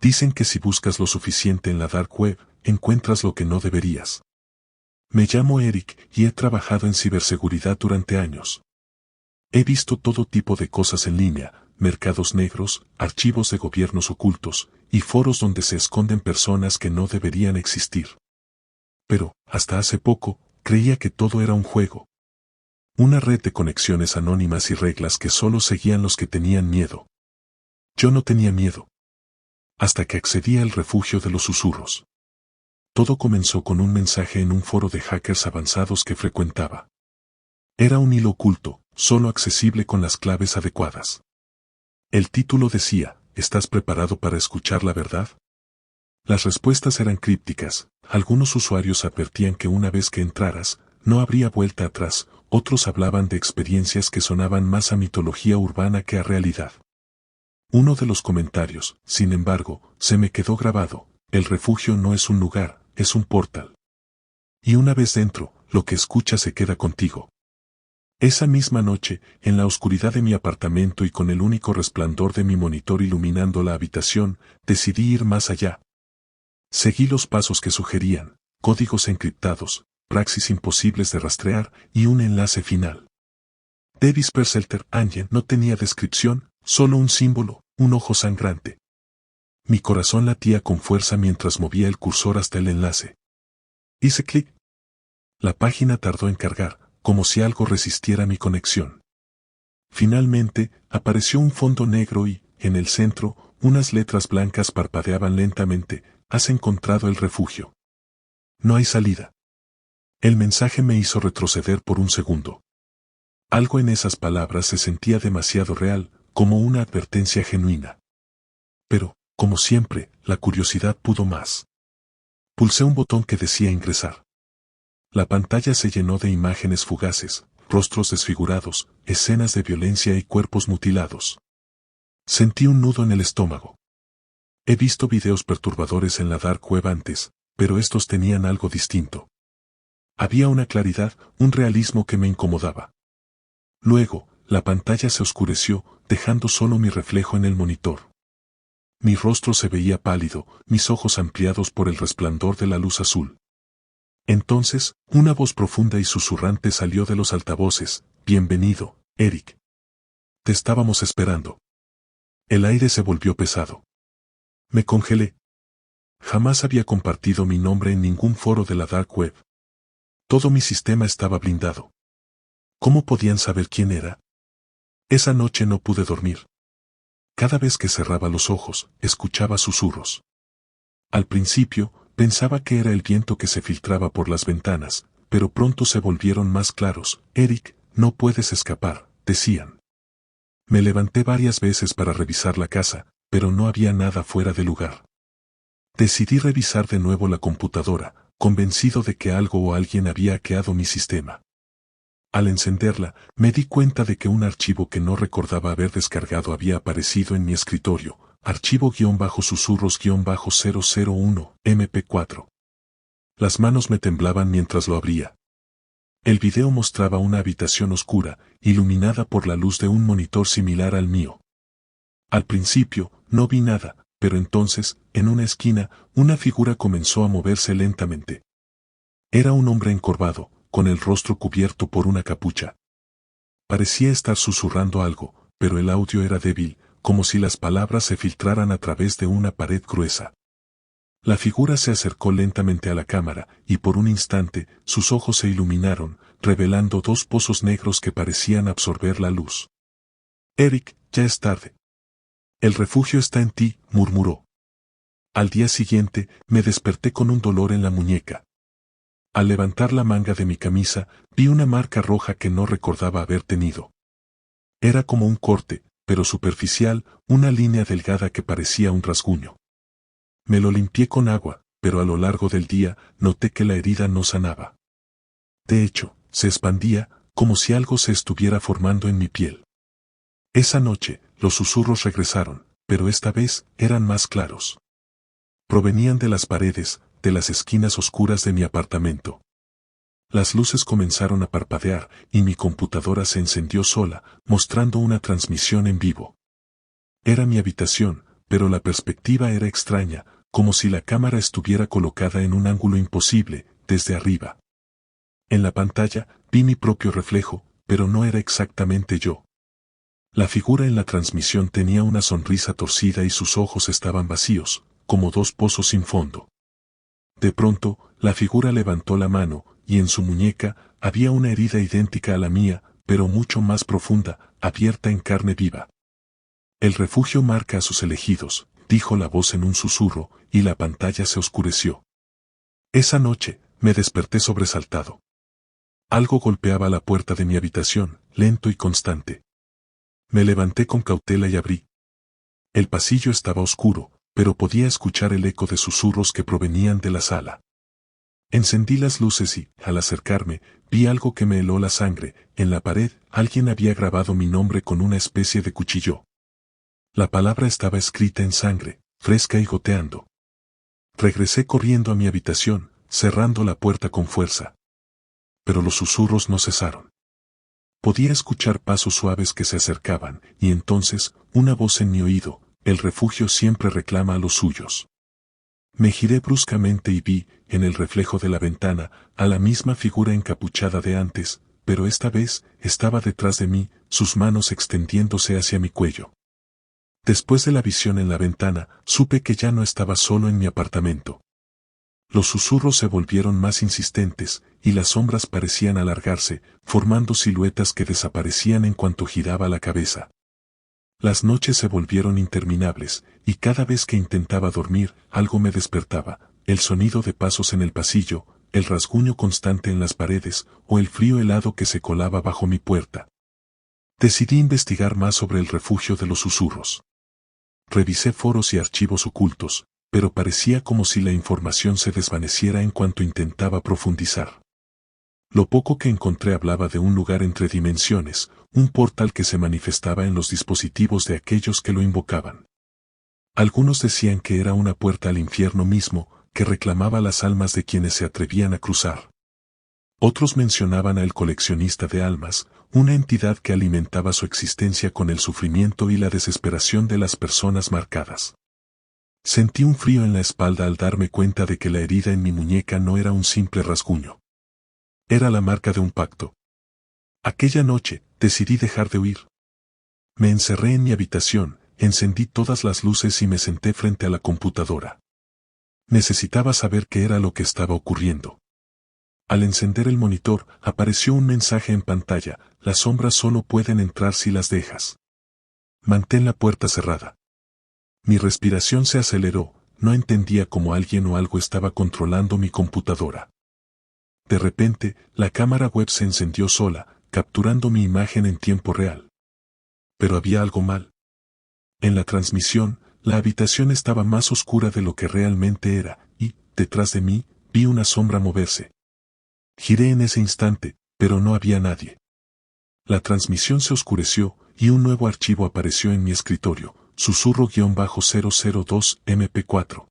Dicen que si buscas lo suficiente en la dark web, encuentras lo que no deberías. Me llamo Eric y he trabajado en ciberseguridad durante años. He visto todo tipo de cosas en línea, mercados negros, archivos de gobiernos ocultos, y foros donde se esconden personas que no deberían existir. Pero, hasta hace poco, creía que todo era un juego. Una red de conexiones anónimas y reglas que solo seguían los que tenían miedo. Yo no tenía miedo. Hasta que accedí al refugio de los susurros. Todo comenzó con un mensaje en un foro de hackers avanzados que frecuentaba. Era un hilo oculto, solo accesible con las claves adecuadas. El título decía, ¿estás preparado para escuchar la verdad? Las respuestas eran crípticas, algunos usuarios advertían que una vez que entraras, no habría vuelta atrás, otros hablaban de experiencias que sonaban más a mitología urbana que a realidad. Uno de los comentarios, sin embargo, se me quedó grabado, el refugio no es un lugar, es un portal. Y una vez dentro, lo que escuchas se queda contigo. Esa misma noche, en la oscuridad de mi apartamento y con el único resplandor de mi monitor iluminando la habitación, decidí ir más allá. Seguí los pasos que sugerían, códigos encriptados, praxis imposibles de rastrear y un enlace final. Davis Percelter Angel no tenía descripción, solo un símbolo, un ojo sangrante. Mi corazón latía con fuerza mientras movía el cursor hasta el enlace. Hice clic. La página tardó en cargar, como si algo resistiera mi conexión. Finalmente, apareció un fondo negro y, en el centro, unas letras blancas parpadeaban lentamente, has encontrado el refugio. No hay salida. El mensaje me hizo retroceder por un segundo. Algo en esas palabras se sentía demasiado real, como una advertencia genuina. Pero, como siempre, la curiosidad pudo más. Pulsé un botón que decía ingresar. La pantalla se llenó de imágenes fugaces, rostros desfigurados, escenas de violencia y cuerpos mutilados. Sentí un nudo en el estómago. He visto videos perturbadores en la dark web antes, pero estos tenían algo distinto. Había una claridad, un realismo que me incomodaba. Luego, la pantalla se oscureció, dejando solo mi reflejo en el monitor. Mi rostro se veía pálido, mis ojos ampliados por el resplandor de la luz azul. Entonces, una voz profunda y susurrante salió de los altavoces, bienvenido, Eric. Te estábamos esperando. El aire se volvió pesado. Me congelé. Jamás había compartido mi nombre en ningún foro de la dark web. Todo mi sistema estaba blindado. ¿Cómo podían saber quién era? Esa noche no pude dormir. Cada vez que cerraba los ojos, escuchaba susurros. Al principio, pensaba que era el viento que se filtraba por las ventanas, pero pronto se volvieron más claros. Eric, no puedes escapar, decían. Me levanté varias veces para revisar la casa, pero no había nada fuera de lugar. Decidí revisar de nuevo la computadora, convencido de que algo o alguien había hackeado mi sistema. Al encenderla, me di cuenta de que un archivo que no recordaba haber descargado había aparecido en mi escritorio, archivo-susurros-001, MP4. Las manos me temblaban mientras lo abría. El video mostraba una habitación oscura, iluminada por la luz de un monitor similar al mío. Al principio, no vi nada, pero entonces, en una esquina, una figura comenzó a moverse lentamente. Era un hombre encorvado, con el rostro cubierto por una capucha. Parecía estar susurrando algo, pero el audio era débil, como si las palabras se filtraran a través de una pared gruesa. La figura se acercó lentamente a la cámara, y por un instante, sus ojos se iluminaron, revelando dos pozos negros que parecían absorber la luz. Eric, ya es tarde. El refugio está en ti, murmuró. Al día siguiente, me desperté con un dolor en la muñeca. Al levantar la manga de mi camisa, vi una marca roja que no recordaba haber tenido. Era como un corte, pero superficial, una línea delgada que parecía un rasguño. Me lo limpié con agua, pero a lo largo del día noté que la herida no sanaba. De hecho, se expandía, como si algo se estuviera formando en mi piel. Esa noche, los susurros regresaron, pero esta vez eran más claros. Provenían de las paredes, de las esquinas oscuras de mi apartamento. Las luces comenzaron a parpadear, y mi computadora se encendió sola, mostrando una transmisión en vivo. Era mi habitación, pero la perspectiva era extraña, como si la cámara estuviera colocada en un ángulo imposible, desde arriba. En la pantalla, vi mi propio reflejo, pero no era exactamente yo. La figura en la transmisión tenía una sonrisa torcida y sus ojos estaban vacíos, como dos pozos sin fondo. De pronto, la figura levantó la mano, y en su muñeca había una herida idéntica a la mía, pero mucho más profunda, abierta en carne viva. El refugio marca a sus elegidos, dijo la voz en un susurro, y la pantalla se oscureció. Esa noche, me desperté sobresaltado. Algo golpeaba la puerta de mi habitación, lento y constante. Me levanté con cautela y abrí. El pasillo estaba oscuro, pero podía escuchar el eco de susurros que provenían de la sala. Encendí las luces y, al acercarme, vi algo que me heló la sangre. En la pared, alguien había grabado mi nombre con una especie de cuchillo. La palabra estaba escrita en sangre, fresca y goteando. Regresé corriendo a mi habitación, cerrando la puerta con fuerza. Pero los susurros no cesaron. Podía escuchar pasos suaves que se acercaban, y entonces, una voz en mi oído: el refugio siempre reclama a los suyos. Me giré bruscamente y vi, en el reflejo de la ventana, a la misma figura encapuchada de antes, pero esta vez estaba detrás de mí, sus manos extendiéndose hacia mi cuello. Después de la visión en la ventana, supe que ya no estaba solo en mi apartamento. Los susurros se volvieron más insistentes, y las sombras parecían alargarse, formando siluetas que desaparecían en cuanto giraba la cabeza. Las noches se volvieron interminables, y cada vez que intentaba dormir, algo me despertaba: el sonido de pasos en el pasillo, el rasguño constante en las paredes, o el frío helado que se colaba bajo mi puerta. Decidí investigar más sobre el refugio de los susurros. Revisé foros y archivos ocultos, pero parecía como si la información se desvaneciera en cuanto intentaba profundizar. Lo poco que encontré hablaba de un lugar entre dimensiones, un portal que se manifestaba en los dispositivos de aquellos que lo invocaban. Algunos decían que era una puerta al infierno mismo, que reclamaba las almas de quienes se atrevían a cruzar. Otros mencionaban al coleccionista de almas, una entidad que alimentaba su existencia con el sufrimiento y la desesperación de las personas marcadas. Sentí un frío en la espalda al darme cuenta de que la herida en mi muñeca no era un simple rasguño. Era la marca de un pacto. Aquella noche, decidí dejar de huir. Me encerré en mi habitación, encendí todas las luces y me senté frente a la computadora. Necesitaba saber qué era lo que estaba ocurriendo. Al encender el monitor, apareció un mensaje en pantalla: las sombras solo pueden entrar si las dejas. Mantén la puerta cerrada. Mi respiración se aceleró, no entendía cómo alguien o algo estaba controlando mi computadora. De repente, la cámara web se encendió sola, capturando mi imagen en tiempo real. Pero había algo mal. En la transmisión, la habitación estaba más oscura de lo que realmente era, y, detrás de mí, vi una sombra moverse. Giré en ese instante, pero no había nadie. La transmisión se oscureció, y un nuevo archivo apareció en mi escritorio: susurro-002 MP4.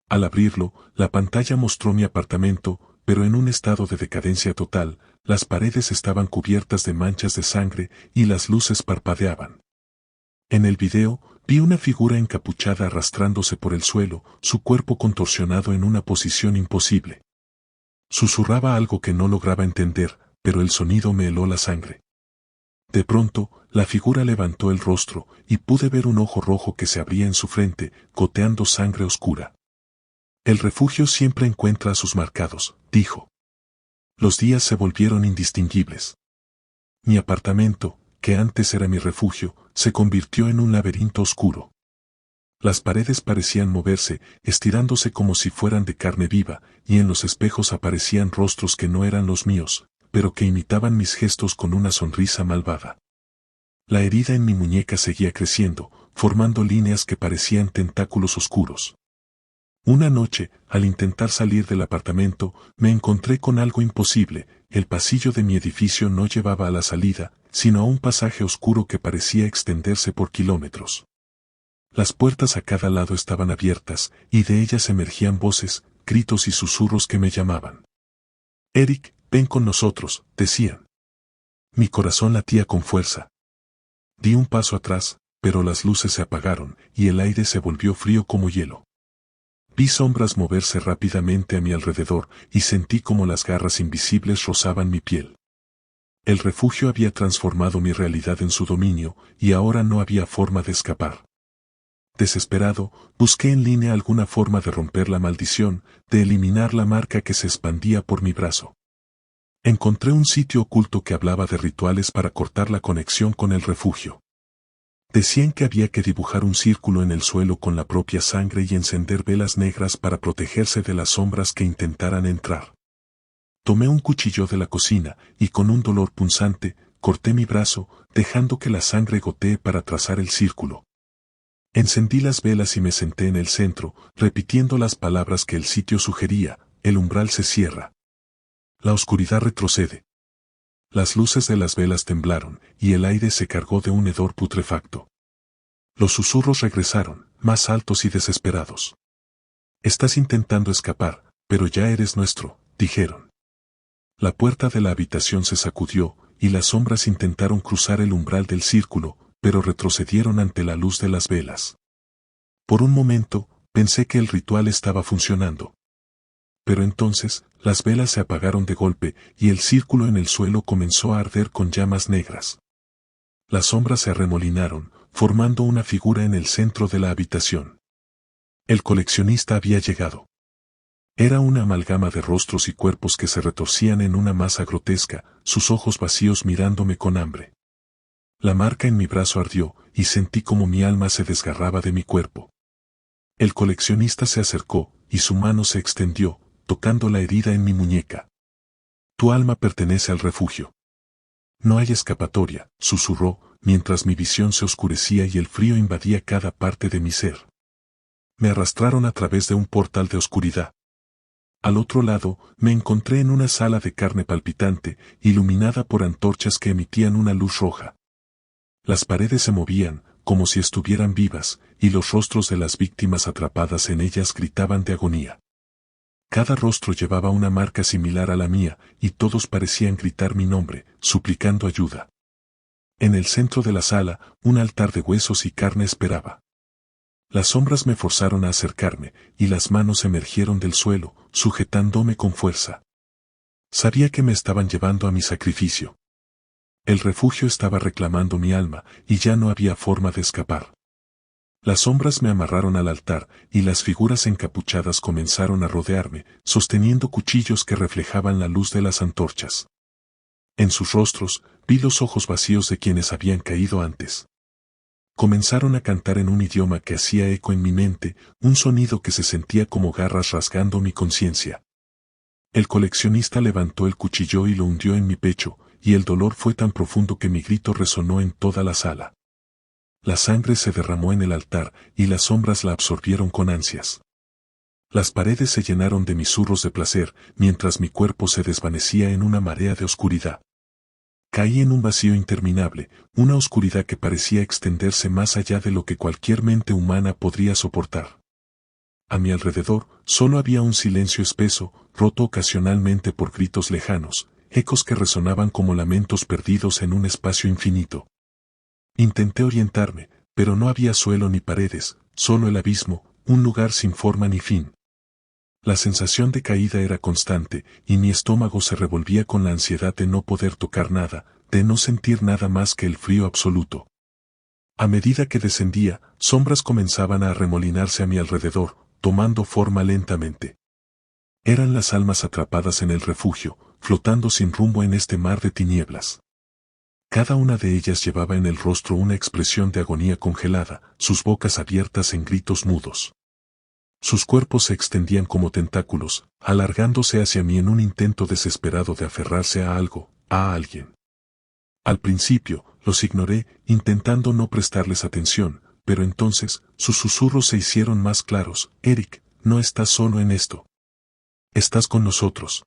Al abrirlo, la pantalla mostró mi apartamento, pero en un estado de decadencia total. Las paredes estaban cubiertas de manchas de sangre, y las luces parpadeaban. En el video, vi una figura encapuchada arrastrándose por el suelo, su cuerpo contorsionado en una posición imposible. Susurraba algo que no lograba entender, pero el sonido me heló la sangre. De pronto, la figura levantó el rostro, y pude ver un ojo rojo que se abría en su frente, goteando sangre oscura. El refugio siempre encuentra a sus marcados, dijo. Los días se volvieron indistinguibles. Mi apartamento, que antes era mi refugio, se convirtió en un laberinto oscuro. Las paredes parecían moverse, estirándose como si fueran de carne viva, y en los espejos aparecían rostros que no eran los míos, pero que imitaban mis gestos con una sonrisa malvada. La herida en mi muñeca seguía creciendo, formando líneas que parecían tentáculos oscuros. Una noche, al intentar salir del apartamento, me encontré con algo imposible: el pasillo de mi edificio no llevaba a la salida, sino a un pasaje oscuro que parecía extenderse por kilómetros. Las puertas a cada lado estaban abiertas, y de ellas emergían voces, gritos y susurros que me llamaban. Eric, ven con nosotros, decían. Mi corazón latía con fuerza. Di un paso atrás, pero las luces se apagaron y el aire se volvió frío como hielo. Vi sombras moverse rápidamente a mi alrededor y sentí como las garras invisibles rozaban mi piel. El refugio había transformado mi realidad en su dominio y ahora no había forma de escapar. Desesperado, busqué en línea alguna forma de romper la maldición, de eliminar la marca que se expandía por mi brazo. Encontré un sitio oculto que hablaba de rituales para cortar la conexión con el refugio. Decían que había que dibujar un círculo en el suelo con la propia sangre y encender velas negras para protegerse de las sombras que intentaran entrar. Tomé un cuchillo de la cocina y con un dolor punzante, corté mi brazo, dejando que la sangre gotee para trazar el círculo. Encendí las velas y me senté en el centro, repitiendo las palabras que el sitio sugería: el umbral se cierra. La oscuridad retrocede. Las luces de las velas temblaron, y el aire se cargó de un hedor putrefacto. Los susurros regresaron, más altos y desesperados. Estás intentando escapar, pero ya eres nuestro, dijeron. La puerta de la habitación se sacudió, y las sombras intentaron cruzar el umbral del círculo, pero retrocedieron ante la luz de las velas. Por un momento, pensé que el ritual estaba funcionando. Pero entonces, las velas se apagaron de golpe, y el círculo en el suelo comenzó a arder con llamas negras. Las sombras se arremolinaron, formando una figura en el centro de la habitación. El coleccionista había llegado. Era una amalgama de rostros y cuerpos que se retorcían en una masa grotesca, sus ojos vacíos mirándome con hambre. La marca en mi brazo ardió, y sentí como mi alma se desgarraba de mi cuerpo. El coleccionista se acercó, y su mano se extendió, tocando la herida en mi muñeca. Tu alma pertenece al refugio. No hay escapatoria, susurró, mientras mi visión se oscurecía y el frío invadía cada parte de mi ser. Me arrastraron a través de un portal de oscuridad. Al otro lado, me encontré en una sala de carne palpitante, iluminada por antorchas que emitían una luz roja. Las paredes se movían, como si estuvieran vivas, y los rostros de las víctimas atrapadas en ellas gritaban de agonía. Cada rostro llevaba una marca similar a la mía, y todos parecían gritar mi nombre, suplicando ayuda. En el centro de la sala, un altar de huesos y carne esperaba. Las sombras me forzaron a acercarme, y las manos emergieron del suelo, sujetándome con fuerza. Sabía que me estaban llevando a mi sacrificio. El refugio estaba reclamando mi alma, y ya no había forma de escapar. Las sombras me amarraron al altar, y las figuras encapuchadas comenzaron a rodearme, sosteniendo cuchillos que reflejaban la luz de las antorchas. En sus rostros, vi los ojos vacíos de quienes habían caído antes. Comenzaron a cantar en un idioma que hacía eco en mi mente, un sonido que se sentía como garras rasgando mi conciencia. El coleccionista levantó el cuchillo y lo hundió en mi pecho, y el dolor fue tan profundo que mi grito resonó en toda la sala. La sangre se derramó en el altar, y las sombras la absorbieron con ansias. Las paredes se llenaron de misurros de placer, mientras mi cuerpo se desvanecía en una marea de oscuridad. Caí en un vacío interminable, una oscuridad que parecía extenderse más allá de lo que cualquier mente humana podría soportar. A mi alrededor, solo había un silencio espeso, roto ocasionalmente por gritos lejanos, ecos que resonaban como lamentos perdidos en un espacio infinito. Intenté orientarme, pero no había suelo ni paredes, solo el abismo, un lugar sin forma ni fin. La sensación de caída era constante, y mi estómago se revolvía con la ansiedad de no poder tocar nada, de no sentir nada más que el frío absoluto. A medida que descendía, sombras comenzaban a arremolinarse a mi alrededor, tomando forma lentamente. Eran las almas atrapadas en el refugio, flotando sin rumbo en este mar de tinieblas. Cada una de ellas llevaba en el rostro una expresión de agonía congelada, sus bocas abiertas en gritos mudos. Sus cuerpos se extendían como tentáculos, alargándose hacia mí en un intento desesperado de aferrarse a algo, a alguien. Al principio, los ignoré, intentando no prestarles atención, pero entonces, sus susurros se hicieron más claros. Eric, no estás solo en esto. Estás con nosotros.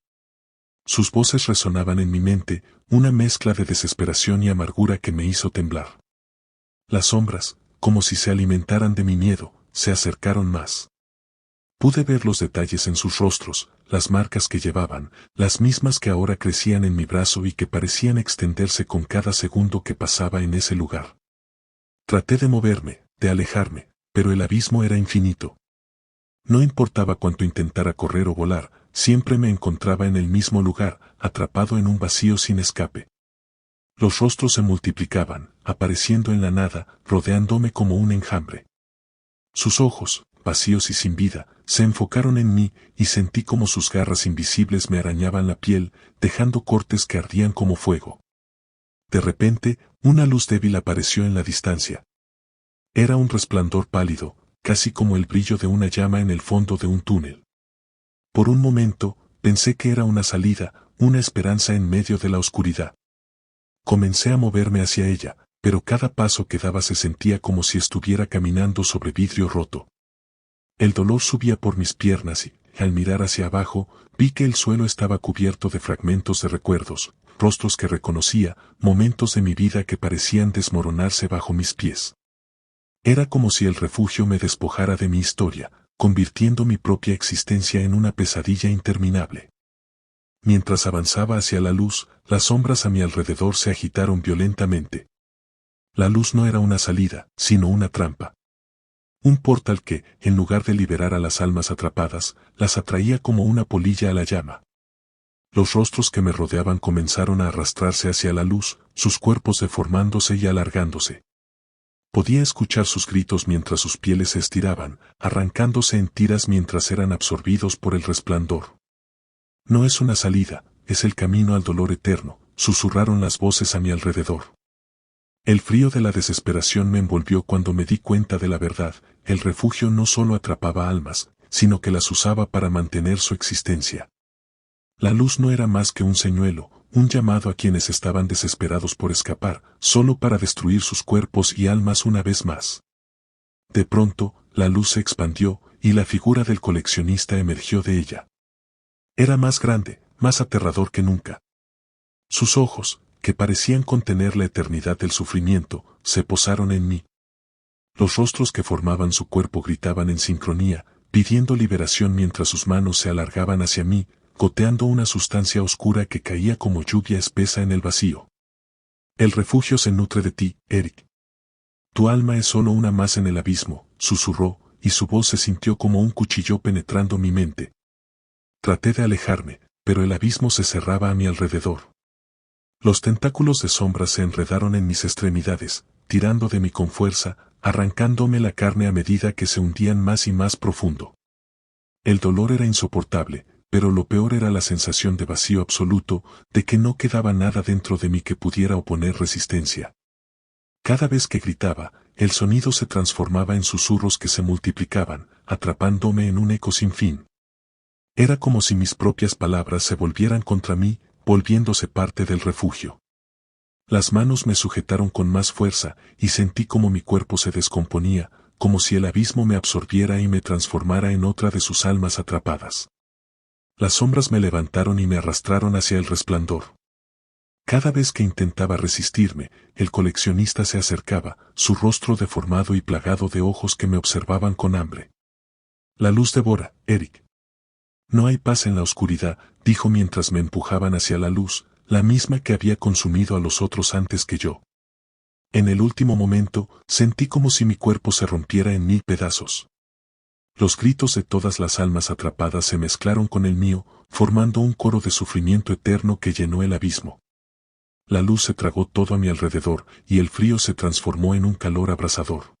Sus voces resonaban en mi mente, una mezcla de desesperación y amargura que me hizo temblar. Las sombras, como si se alimentaran de mi miedo, se acercaron más. Pude ver los detalles en sus rostros, las marcas que llevaban, las mismas que ahora crecían en mi brazo y que parecían extenderse con cada segundo que pasaba en ese lugar. Traté de moverme, de alejarme, pero el abismo era infinito. No importaba cuánto intentara correr o volar, siempre me encontraba en el mismo lugar, atrapado en un vacío sin escape. Los rostros se multiplicaban, apareciendo en la nada, rodeándome como un enjambre. Sus ojos, vacíos y sin vida, se enfocaron en mí y sentí como sus garras invisibles me arañaban la piel, dejando cortes que ardían como fuego. De repente, una luz débil apareció en la distancia. Era un resplandor pálido, casi como el brillo de una llama en el fondo de un túnel. Por un momento, pensé que era una salida, una esperanza en medio de la oscuridad. Comencé a moverme hacia ella, pero cada paso que daba se sentía como si estuviera caminando sobre vidrio roto. El dolor subía por mis piernas y, al mirar hacia abajo, vi que el suelo estaba cubierto de fragmentos de recuerdos, rostros que reconocía, momentos de mi vida que parecían desmoronarse bajo mis pies. Era como si el refugio me despojara de mi historia, convirtiendo mi propia existencia en una pesadilla interminable. Mientras avanzaba hacia la luz, las sombras a mi alrededor se agitaron violentamente. La luz no era una salida, sino una trampa. Un portal que, en lugar de liberar a las almas atrapadas, las atraía como una polilla a la llama. Los rostros que me rodeaban comenzaron a arrastrarse hacia la luz, sus cuerpos deformándose y alargándose. Podía escuchar sus gritos mientras sus pieles se estiraban, arrancándose en tiras mientras eran absorbidos por el resplandor. No es una salida, es el camino al dolor eterno, susurraron las voces a mi alrededor. El frío de la desesperación me envolvió cuando me di cuenta de la verdad, el refugio no solo atrapaba almas, sino que las usaba para mantener su existencia. La luz no era más que un señuelo, un llamado a quienes estaban desesperados por escapar, solo para destruir sus cuerpos y almas una vez más. De pronto, la luz se expandió, y la figura del coleccionista emergió de ella. Era más grande, más aterrador que nunca. Sus ojos, que parecían contener la eternidad del sufrimiento, se posaron en mí. Los rostros que formaban su cuerpo gritaban en sincronía, pidiendo liberación mientras sus manos se alargaban hacia mí, goteando una sustancia oscura que caía como lluvia espesa en el vacío. El refugio se nutre de ti, Eric. Tu alma es solo una más en el abismo, susurró, y su voz se sintió como un cuchillo penetrando mi mente. Traté de alejarme, pero el abismo se cerraba a mi alrededor. Los tentáculos de sombra se enredaron en mis extremidades, tirando de mí con fuerza, arrancándome la carne a medida que se hundían más y más profundo. El dolor era insoportable, pero lo peor era la sensación de vacío absoluto, de que no quedaba nada dentro de mí que pudiera oponer resistencia. Cada vez que gritaba, el sonido se transformaba en susurros que se multiplicaban, atrapándome en un eco sin fin. Era como si mis propias palabras se volvieran contra mí, volviéndose parte del refugio. Las manos me sujetaron con más fuerza, y sentí como mi cuerpo se descomponía, como si el abismo me absorbiera y me transformara en otra de sus almas atrapadas. Las sombras me levantaron y me arrastraron hacia el resplandor. Cada vez que intentaba resistirme, el coleccionista se acercaba, su rostro deformado y plagado de ojos que me observaban con hambre. La luz devora, Eric. No hay paz en la oscuridad, dijo mientras me empujaban hacia la luz, la misma que había consumido a los otros antes que yo. En el último momento, sentí como si mi cuerpo se rompiera en 1000 pedazos. Los gritos de todas las almas atrapadas se mezclaron con el mío, formando un coro de sufrimiento eterno que llenó el abismo. La luz se tragó todo a mi alrededor, y el frío se transformó en un calor abrasador.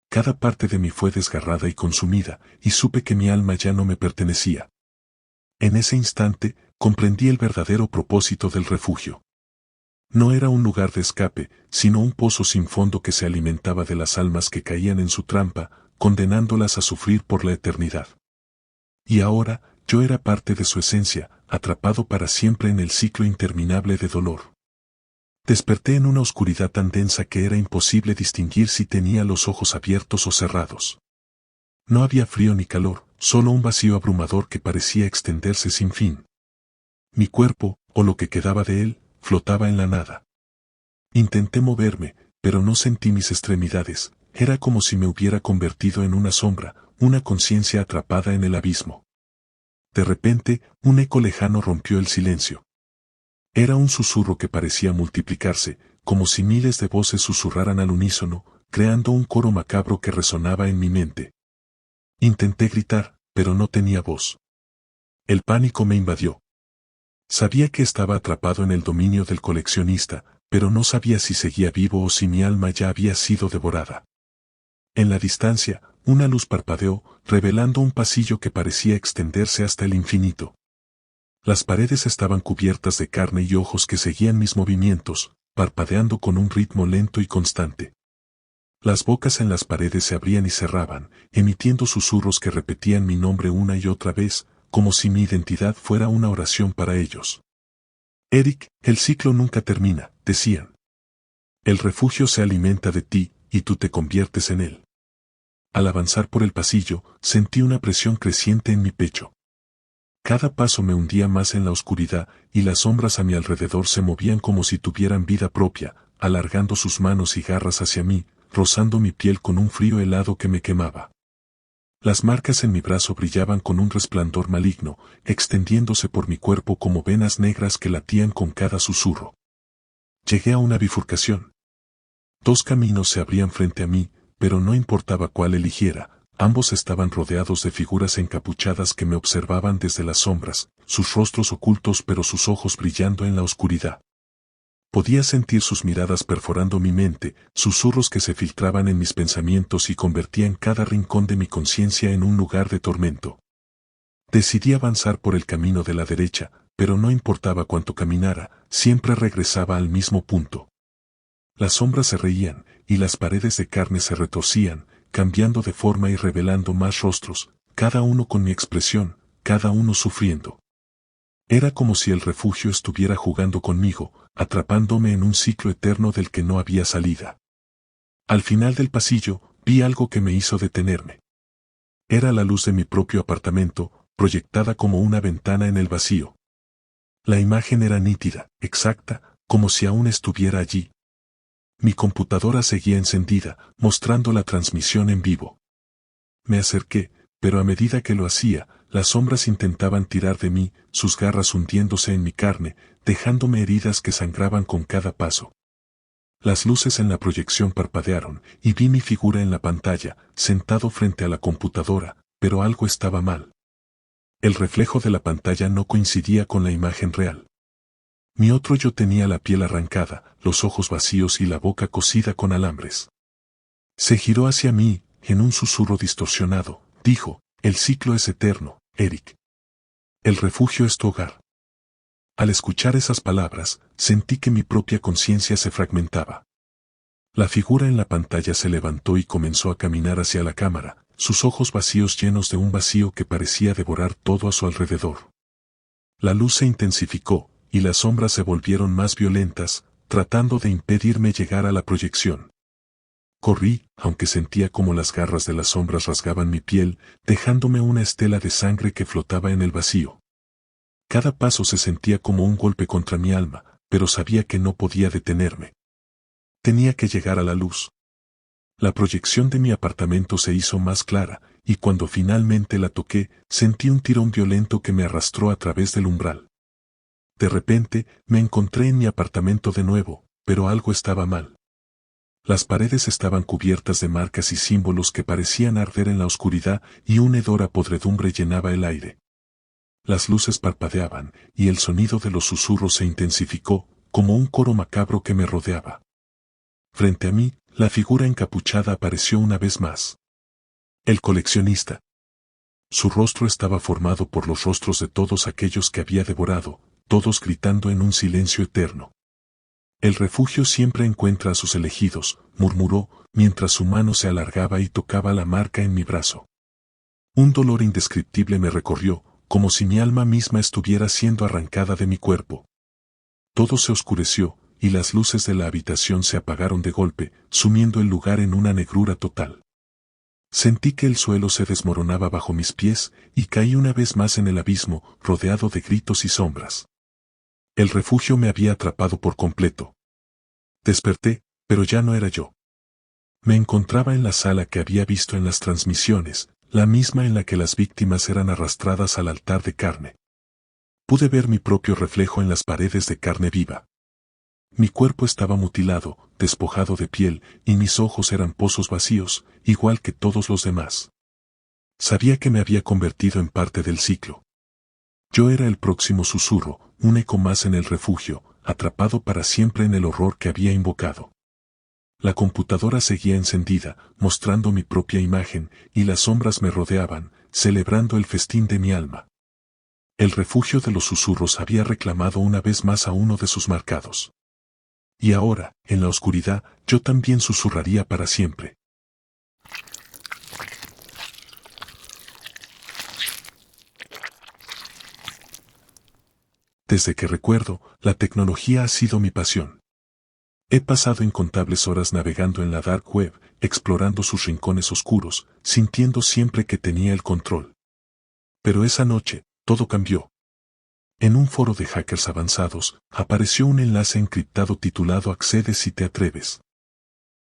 Cada parte de mí fue desgarrada y consumida, y supe que mi alma ya no me pertenecía. En ese instante, comprendí el verdadero propósito del refugio. No era un lugar de escape, sino un pozo sin fondo que se alimentaba de las almas que caían en su trampa, condenándolas a sufrir por la eternidad. Y ahora, yo era parte de su esencia, atrapado para siempre en el ciclo interminable de dolor. Desperté en una oscuridad tan densa que era imposible distinguir si tenía los ojos abiertos o cerrados. No había frío ni calor, solo un vacío abrumador que parecía extenderse sin fin. Mi cuerpo, o lo que quedaba de él, flotaba en la nada. Intenté moverme, pero no sentí mis extremidades, era como si me hubiera convertido en una sombra, una conciencia atrapada en el abismo. De repente, un eco lejano rompió el silencio. Era un susurro que parecía multiplicarse, como si miles de voces susurraran al unísono, creando un coro macabro que resonaba en mi mente. Intenté gritar, pero no tenía voz. El pánico me invadió. Sabía que estaba atrapado en el dominio del coleccionista, pero no sabía si seguía vivo o si mi alma ya había sido devorada. En la distancia, una luz parpadeó, revelando un pasillo que parecía extenderse hasta el infinito. Las paredes estaban cubiertas de carne y ojos que seguían mis movimientos, parpadeando con un ritmo lento y constante. Las bocas en las paredes se abrían y cerraban, emitiendo susurros que repetían mi nombre una y otra vez, como si mi identidad fuera una oración para ellos. Eric, el ciclo nunca termina, decían. El refugio se alimenta de ti, y tú te conviertes en él. Al avanzar por el pasillo, sentí una presión creciente en mi pecho. Cada paso me hundía más en la oscuridad, y las sombras a mi alrededor se movían como si tuvieran vida propia, alargando sus manos y garras hacia mí, rozando mi piel con un frío helado que me quemaba. Las marcas en mi brazo brillaban con un resplandor maligno, extendiéndose por mi cuerpo como venas negras que latían con cada susurro. Llegué a una bifurcación. 2 caminos se abrían frente a mí, pero no importaba cuál eligiera, ambos estaban rodeados de figuras encapuchadas que me observaban desde las sombras, sus rostros ocultos pero sus ojos brillando en la oscuridad. Podía sentir sus miradas perforando mi mente, susurros que se filtraban en mis pensamientos y convertían cada rincón de mi conciencia en un lugar de tormento. Decidí avanzar por el camino de la derecha, pero no importaba cuánto caminara, siempre regresaba al mismo punto. Las sombras se reían, y las paredes de carne se retorcían, cambiando de forma y revelando más rostros, cada uno con mi expresión, cada uno sufriendo. Era como si el refugio estuviera jugando conmigo, atrapándome en un ciclo eterno del que no había salida. Al final del pasillo, vi algo que me hizo detenerme. Era la luz de mi propio apartamento, proyectada como una ventana en el vacío. La imagen era nítida, exacta, como si aún estuviera allí. Mi computadora seguía encendida, mostrando la transmisión en vivo. Me acerqué, pero a medida que lo hacía, las sombras intentaban tirar de mí, sus garras hundiéndose en mi carne, dejándome heridas que sangraban con cada paso. Las luces en la proyección parpadearon, y vi mi figura en la pantalla, sentado frente a la computadora, pero algo estaba mal. El reflejo de la pantalla no coincidía con la imagen real. Mi otro yo tenía la piel arrancada, los ojos vacíos y la boca cosida con alambres. Se giró hacia mí, en un susurro distorsionado, dijo, el ciclo es eterno, Eric. El refugio es tu hogar. Al escuchar esas palabras, sentí que mi propia conciencia se fragmentaba. La figura en la pantalla se levantó y comenzó a caminar hacia la cámara, sus ojos vacíos llenos de un vacío que parecía devorar todo a su alrededor. La luz se intensificó, y las sombras se volvieron más violentas, tratando de impedirme llegar a la proyección. Corrí, aunque sentía como las garras de las sombras rasgaban mi piel, dejándome una estela de sangre que flotaba en el vacío. Cada paso se sentía como un golpe contra mi alma, pero sabía que no podía detenerme. Tenía que llegar a la luz. La proyección de mi apartamento se hizo más clara, y cuando finalmente la toqué, sentí un tirón violento que me arrastró a través del umbral. De repente, me encontré en mi apartamento de nuevo, pero algo estaba mal. Las paredes estaban cubiertas de marcas y símbolos que parecían arder en la oscuridad y una hedor a podredumbre llenaba el aire. Las luces parpadeaban, y el sonido de los susurros se intensificó, como un coro macabro que me rodeaba. Frente a mí, la figura encapuchada apareció una vez más. El coleccionista. Su rostro estaba formado por los rostros de todos aquellos que había devorado, todos gritando en un silencio eterno. El refugio siempre encuentra a sus elegidos, murmuró, mientras su mano se alargaba y tocaba la marca en mi brazo. Un dolor indescriptible me recorrió, como si mi alma misma estuviera siendo arrancada de mi cuerpo. Todo se oscureció, y las luces de la habitación se apagaron de golpe, sumiendo el lugar en una negrura total. Sentí que el suelo se desmoronaba bajo mis pies, y caí una vez más en el abismo, rodeado de gritos y sombras. El refugio me había atrapado por completo. Desperté, pero ya no era yo. Me encontraba en la sala que había visto en las transmisiones, la misma en la que las víctimas eran arrastradas al altar de carne. Pude ver mi propio reflejo en las paredes de carne viva. Mi cuerpo estaba mutilado, despojado de piel, y mis ojos eran pozos vacíos, igual que todos los demás. Sabía que me había convertido en parte del ciclo. Yo era el próximo susurro, un eco más en el refugio, atrapado para siempre en el horror que había invocado. La computadora seguía encendida, mostrando mi propia imagen, y las sombras me rodeaban, celebrando el festín de mi alma. El refugio de los susurros había reclamado una vez más a uno de sus marcados. Y ahora, en la oscuridad, yo también susurraría para siempre. Desde que recuerdo, la tecnología ha sido mi pasión. He pasado incontables horas navegando en la dark web, explorando sus rincones oscuros, sintiendo siempre que tenía el control. Pero esa noche, todo cambió. En un foro de hackers avanzados, apareció un enlace encriptado titulado "Accede si te atreves".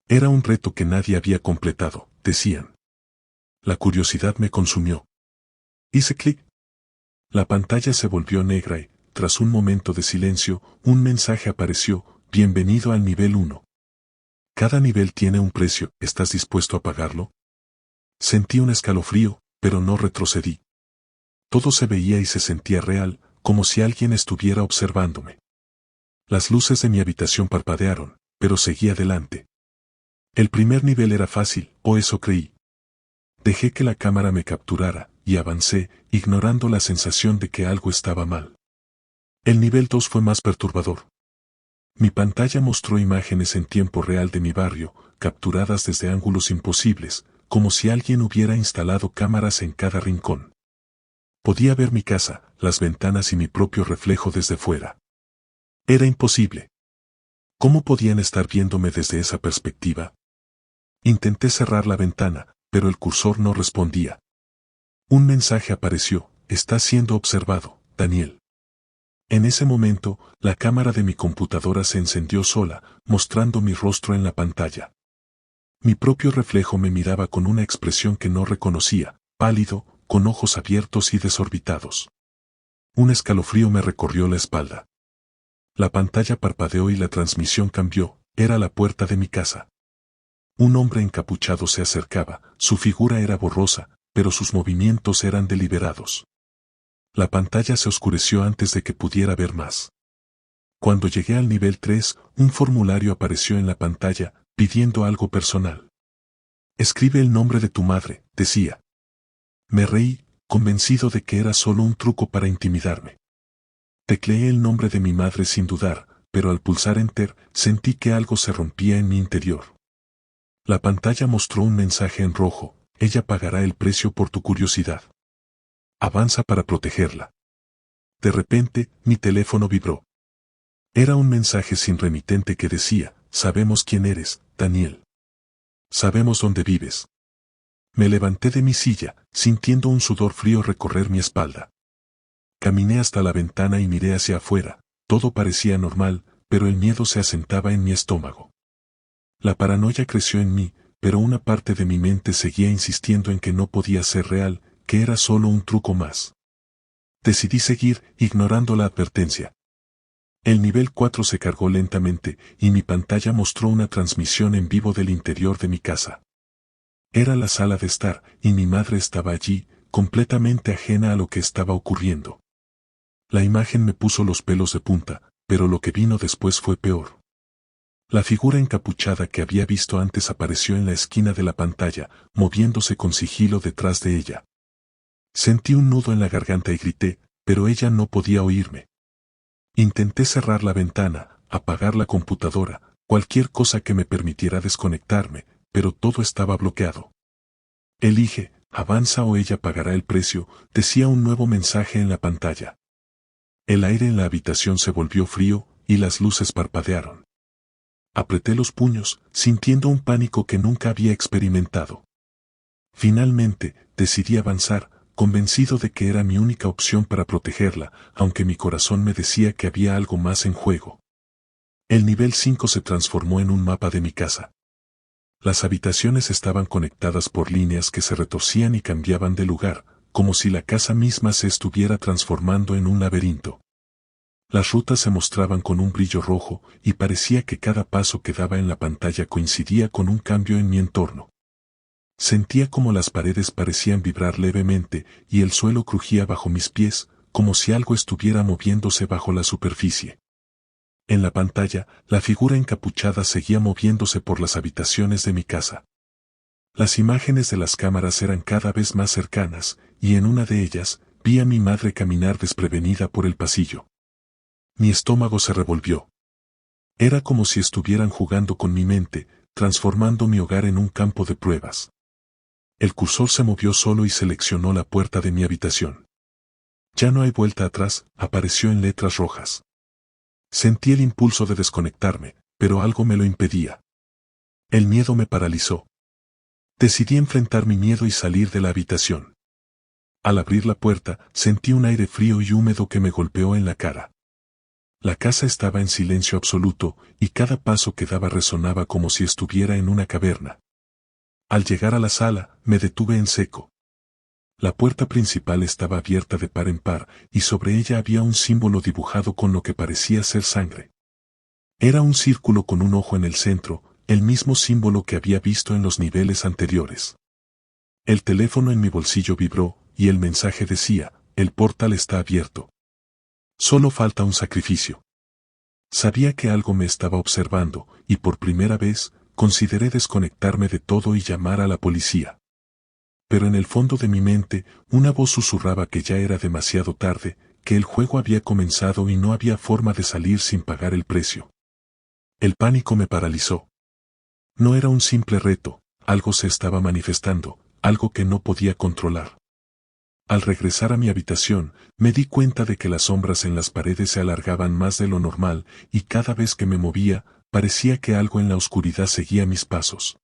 Era un reto que nadie había completado, decían. La curiosidad me consumió. Hice clic. La pantalla se volvió negra y, tras un momento de silencio, un mensaje apareció: "Bienvenido al nivel 1. Cada nivel tiene un precio, ¿estás dispuesto a pagarlo?". Sentí un escalofrío, pero no retrocedí. Todo se veía y se sentía real, como si alguien estuviera observándome. Las luces de mi habitación parpadearon, pero seguí adelante. El primer nivel era fácil, o eso creí. Dejé que la cámara me capturara, y avancé, ignorando la sensación de que algo estaba mal. El nivel 2 fue más perturbador. Mi pantalla mostró imágenes en tiempo real de mi barrio, capturadas desde ángulos imposibles, como si alguien hubiera instalado cámaras en cada rincón. Podía ver mi casa, las ventanas y mi propio reflejo desde fuera. Era imposible. ¿Cómo podían estar viéndome desde esa perspectiva? Intenté cerrar la ventana, pero el cursor no respondía. Un mensaje apareció: "Estás siendo observado, Daniel". En ese momento, la cámara de mi computadora se encendió sola, mostrando mi rostro en la pantalla. Mi propio reflejo me miraba con una expresión que no reconocía, pálido, con ojos abiertos y desorbitados. Un escalofrío me recorrió la espalda. La pantalla parpadeó y la transmisión cambió. Era la puerta de mi casa. Un hombre encapuchado se acercaba, su figura era borrosa, pero sus movimientos eran deliberados. La pantalla se oscureció antes de que pudiera ver más. Cuando llegué al nivel 3, un formulario apareció en la pantalla, pidiendo algo personal. "Escribe el nombre de tu madre", decía. Me reí, convencido de que era solo un truco para intimidarme. Tecleé el nombre de mi madre sin dudar, pero al pulsar Enter, sentí que algo se rompía en mi interior. La pantalla mostró un mensaje en rojo: "Ella pagará el precio por tu curiosidad. Avanza para protegerla". De repente, mi teléfono vibró. Era un mensaje sin remitente que decía: "Sabemos quién eres, Daniel. Sabemos dónde vives". Me levanté de mi silla, sintiendo un sudor frío recorrer mi espalda. Caminé hasta la ventana y miré hacia afuera. Todo parecía normal, pero el miedo se asentaba en mi estómago. La paranoia creció en mí, pero una parte de mi mente seguía insistiendo en que no podía ser real, que era solo un truco más. Decidí seguir, ignorando la advertencia. El nivel 4 se cargó lentamente, y mi pantalla mostró una transmisión en vivo del interior de mi casa. Era la sala de estar, y mi madre estaba allí, completamente ajena a lo que estaba ocurriendo. La imagen me puso los pelos de punta, pero lo que vino después fue peor. La figura encapuchada que había visto antes apareció en la esquina de la pantalla, moviéndose con sigilo detrás de ella. Sentí un nudo en la garganta y grité, pero ella no podía oírme. Intenté cerrar la ventana, apagar la computadora, cualquier cosa que me permitiera desconectarme, pero todo estaba bloqueado. "Elige, avanza o ella pagará el precio", decía un nuevo mensaje en la pantalla. El aire en la habitación se volvió frío, y las luces parpadearon. Apreté los puños, sintiendo un pánico que nunca había experimentado. Finalmente, decidí avanzar, convencido de que era mi única opción para protegerla, aunque mi corazón me decía que había algo más en juego. El nivel 5 se transformó en un mapa de mi casa. Las habitaciones estaban conectadas por líneas que se retorcían y cambiaban de lugar, como si la casa misma se estuviera transformando en un laberinto. Las rutas se mostraban con un brillo rojo y parecía que cada paso que daba en la pantalla coincidía con un cambio en mi entorno. Sentía como las paredes parecían vibrar levemente y el suelo crujía bajo mis pies, como si algo estuviera moviéndose bajo la superficie. En la pantalla, la figura encapuchada seguía moviéndose por las habitaciones de mi casa. Las imágenes de las cámaras eran cada vez más cercanas, y en una de ellas, vi a mi madre caminar desprevenida por el pasillo. Mi estómago se revolvió. Era como si estuvieran jugando con mi mente, transformando mi hogar en un campo de pruebas. El cursor se movió solo y seleccionó la puerta de mi habitación. Ya no hay vuelta atrás, apareció en letras rojas. Sentí el impulso de desconectarme, pero algo me lo impedía. El miedo me paralizó. Decidí enfrentar mi miedo y salir de la habitación. Al abrir la puerta, sentí un aire frío y húmedo que me golpeó en la cara. La casa estaba en silencio absoluto, y cada paso que daba resonaba como si estuviera en una caverna. Al llegar a la sala, me detuve en seco. La puerta principal estaba abierta de par en par, y sobre ella había un símbolo dibujado con lo que parecía ser sangre. Era un círculo con un ojo en el centro, el mismo símbolo que había visto en los niveles anteriores. El teléfono en mi bolsillo vibró, y el mensaje decía, el portal está abierto. Solo falta un sacrificio. Sabía que algo me estaba observando, y por primera vez, consideré desconectarme de todo y llamar a la policía. Pero en el fondo de mi mente, una voz susurraba que ya era demasiado tarde, que el juego había comenzado y no había forma de salir sin pagar el precio. El pánico me paralizó. No era un simple reto, algo se estaba manifestando, algo que no podía controlar. Al regresar a mi habitación, me di cuenta de que las sombras en las paredes se alargaban más de lo normal, y cada vez que me movía, parecía que algo en la oscuridad seguía mis pasos.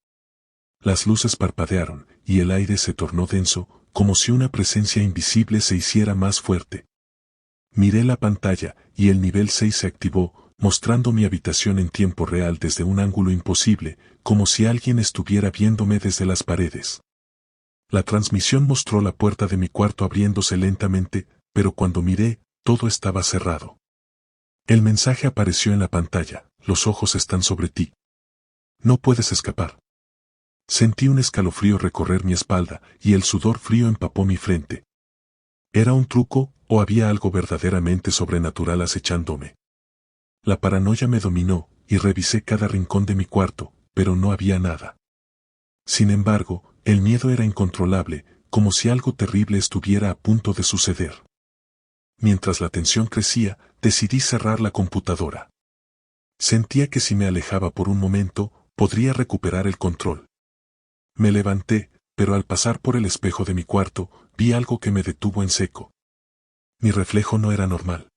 Las luces parpadearon, y el aire se tornó denso, como si una presencia invisible se hiciera más fuerte. Miré la pantalla, y el nivel 6 se activó, mostrando mi habitación en tiempo real desde un ángulo imposible, como si alguien estuviera viéndome desde las paredes. La transmisión mostró la puerta de mi cuarto abriéndose lentamente, pero cuando miré, todo estaba cerrado. El mensaje apareció en la pantalla, los ojos están sobre ti. No puedes escapar. Sentí un escalofrío recorrer mi espalda, y el sudor frío empapó mi frente. ¿Era un truco, o había algo verdaderamente sobrenatural acechándome? La paranoia me dominó, y revisé cada rincón de mi cuarto, pero no había nada. Sin embargo, el miedo era incontrolable, como si algo terrible estuviera a punto de suceder. Mientras la tensión crecía, decidí cerrar la computadora. Sentía que si me alejaba por un momento, podría recuperar el control. Me levanté, pero al pasar por el espejo de mi cuarto, vi algo que me detuvo en seco. Mi reflejo no era normal.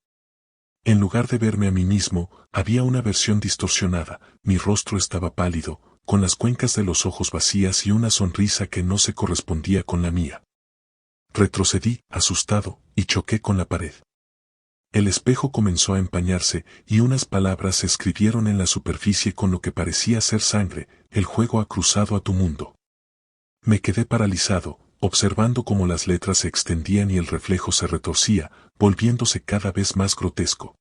En lugar de verme a mí mismo, había una versión distorsionada, mi rostro estaba pálido, con las cuencas de los ojos vacías y una sonrisa que no se correspondía con la mía. Retrocedí, asustado, y choqué con la pared. El espejo comenzó a empañarse, y unas palabras se escribieron en la superficie con lo que parecía ser sangre, el juego ha cruzado a tu mundo. Me quedé paralizado, observando cómo las letras se extendían y el reflejo se retorcía, volviéndose cada vez más grotesco.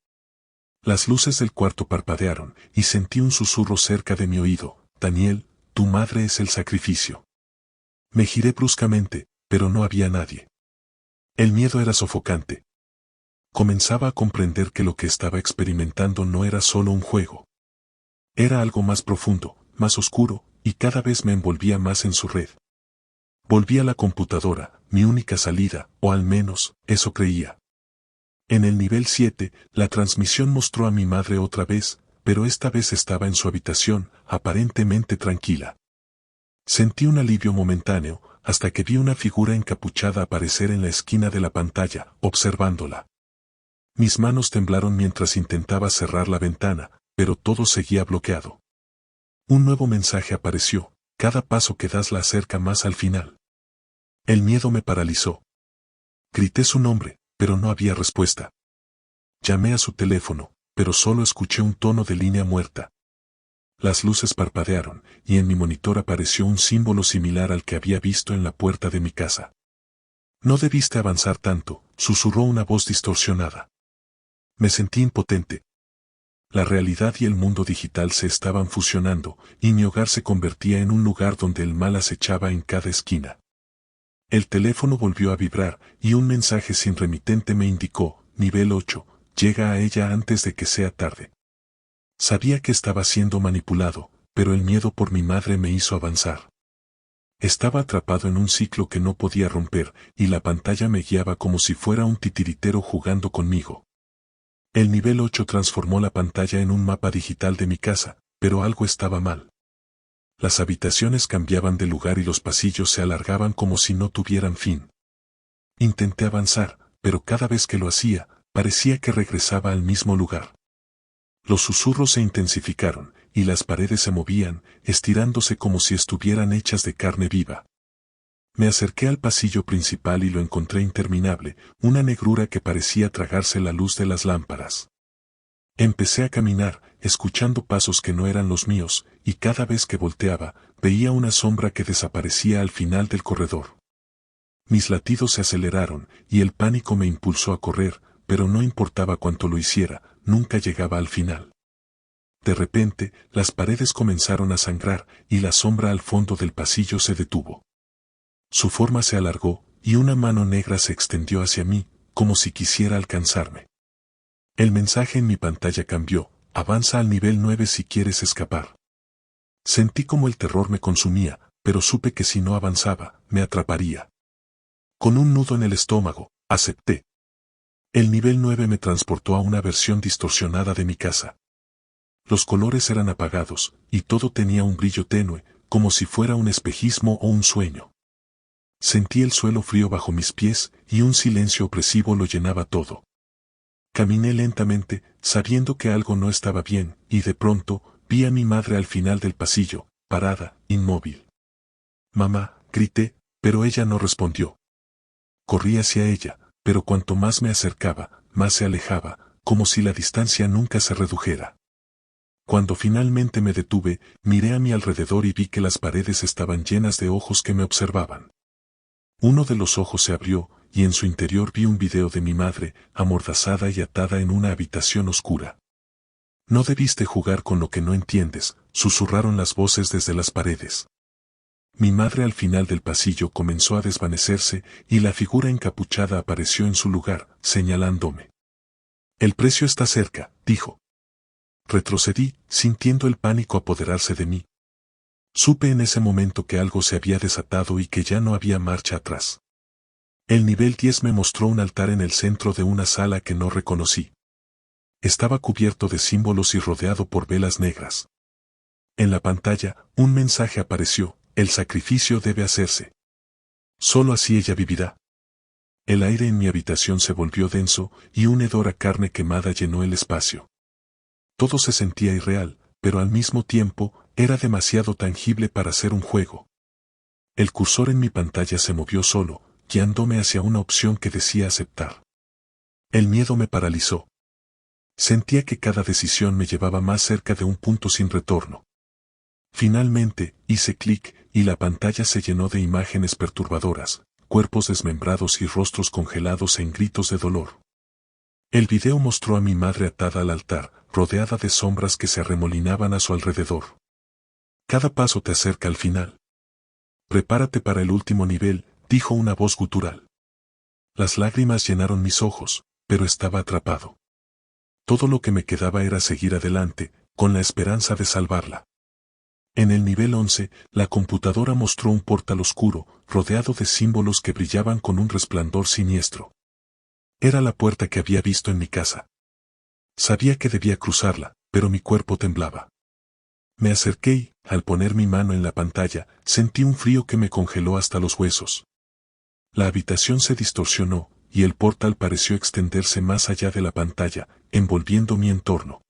Las luces del cuarto parpadearon, y sentí un susurro cerca de mi oído, Daniel, tu madre es el sacrificio. Me giré bruscamente, pero no había nadie. El miedo era sofocante. Comenzaba a comprender que lo que estaba experimentando no era solo un juego. Era algo más profundo, más oscuro, y cada vez me envolvía más en su red. Volví a la computadora, mi única salida, o al menos, eso creía. En el nivel 7, la transmisión mostró a mi madre otra vez, pero esta vez estaba en su habitación, aparentemente tranquila. Sentí un alivio momentáneo, hasta que vi una figura encapuchada aparecer en la esquina de la pantalla, observándola. Mis manos temblaron mientras intentaba cerrar la ventana, pero todo seguía bloqueado. Un nuevo mensaje apareció, cada paso que das la acerca más al final. El miedo me paralizó. Grité su nombre, pero no había respuesta. Llamé a su teléfono, pero solo escuché un tono de línea muerta. Las luces parpadearon, y en mi monitor apareció un símbolo similar al que había visto en la puerta de mi casa. No debiste avanzar tanto, susurró una voz distorsionada. Me sentí impotente. La realidad y el mundo digital se estaban fusionando, y mi hogar se convertía en un lugar donde el mal acechaba en cada esquina. El teléfono volvió a vibrar, y un mensaje sin remitente me indicó, nivel 8, llega a ella antes de que sea tarde. Sabía que estaba siendo manipulado, pero el miedo por mi madre me hizo avanzar. Estaba atrapado en un ciclo que no podía romper, y la pantalla me guiaba como si fuera un titiritero jugando conmigo. El nivel 8 transformó la pantalla en un mapa digital de mi casa, pero algo estaba mal. Las habitaciones cambiaban de lugar y los pasillos se alargaban como si no tuvieran fin. Intenté avanzar, pero cada vez que lo hacía, parecía que regresaba al mismo lugar. Los susurros se intensificaron, y las paredes se movían, estirándose como si estuvieran hechas de carne viva. Me acerqué al pasillo principal y lo encontré interminable, una negrura que parecía tragarse la luz de las lámparas. Empecé a caminar, escuchando pasos que no eran los míos, y cada vez que volteaba, veía una sombra que desaparecía al final del corredor. Mis latidos se aceleraron, y el pánico me impulsó a correr, pero no importaba cuánto lo hiciera, nunca llegaba al final. De repente, las paredes comenzaron a sangrar, y la sombra al fondo del pasillo se detuvo. Su forma se alargó, y una mano negra se extendió hacia mí, como si quisiera alcanzarme. El mensaje en mi pantalla cambió, avanza al nivel 9 si quieres escapar. Sentí como el terror me consumía, pero supe que si no avanzaba, me atraparía. Con un nudo en el estómago, acepté. El nivel 9 me transportó a una versión distorsionada de mi casa. Los colores eran apagados, y todo tenía un brillo tenue, como si fuera un espejismo o un sueño. Sentí el suelo frío bajo mis pies, y un silencio opresivo lo llenaba todo. Caminé lentamente, sabiendo que algo no estaba bien, y de pronto, vi a mi madre al final del pasillo, parada, inmóvil. «Mamá», grité, pero ella no respondió. Corrí hacia ella, pero cuanto más me acercaba, más se alejaba, como si la distancia nunca se redujera. Cuando finalmente me detuve, miré a mi alrededor y vi que las paredes estaban llenas de ojos que me observaban. Uno de los ojos se abrió, y en su interior vi un video de mi madre, amordazada y atada en una habitación oscura. «No debiste jugar con lo que no entiendes», susurraron las voces desde las paredes. Mi madre al final del pasillo comenzó a desvanecerse, y la figura encapuchada apareció en su lugar, señalándome. «El precio está cerca», dijo. Retrocedí, sintiendo el pánico apoderarse de mí. Supe en ese momento que algo se había desatado y que ya no había marcha atrás. El nivel 10 me mostró un altar en el centro de una sala que no reconocí. Estaba cubierto de símbolos y rodeado por velas negras. En la pantalla, un mensaje apareció: «El sacrificio debe hacerse. Solo así ella vivirá». El aire en mi habitación se volvió denso, y un hedor a carne quemada llenó el espacio. Todo se sentía irreal, pero al mismo tiempo, era demasiado tangible para ser un juego. El cursor en mi pantalla se movió solo, guiándome hacia una opción que decía aceptar. El miedo me paralizó. Sentía que cada decisión me llevaba más cerca de un punto sin retorno. Finalmente, hice clic, y la pantalla se llenó de imágenes perturbadoras, cuerpos desmembrados y rostros congelados en gritos de dolor. El video mostró a mi madre atada al altar, rodeada de sombras que se arremolinaban a su alrededor. «Cada paso te acerca al final. Prepárate para el último nivel», dijo una voz gutural. Las lágrimas llenaron mis ojos, pero estaba atrapado. Todo lo que me quedaba era seguir adelante, con la esperanza de salvarla. En el nivel 11, la computadora mostró un portal oscuro, rodeado de símbolos que brillaban con un resplandor siniestro. Era la puerta que había visto en mi casa. Sabía que debía cruzarla, pero mi cuerpo temblaba. Me acerqué y, al poner mi mano en la pantalla, sentí un frío que me congeló hasta los huesos. La habitación se distorsionó, y el portal pareció extenderse más allá de la pantalla, envolviendo mi entorno.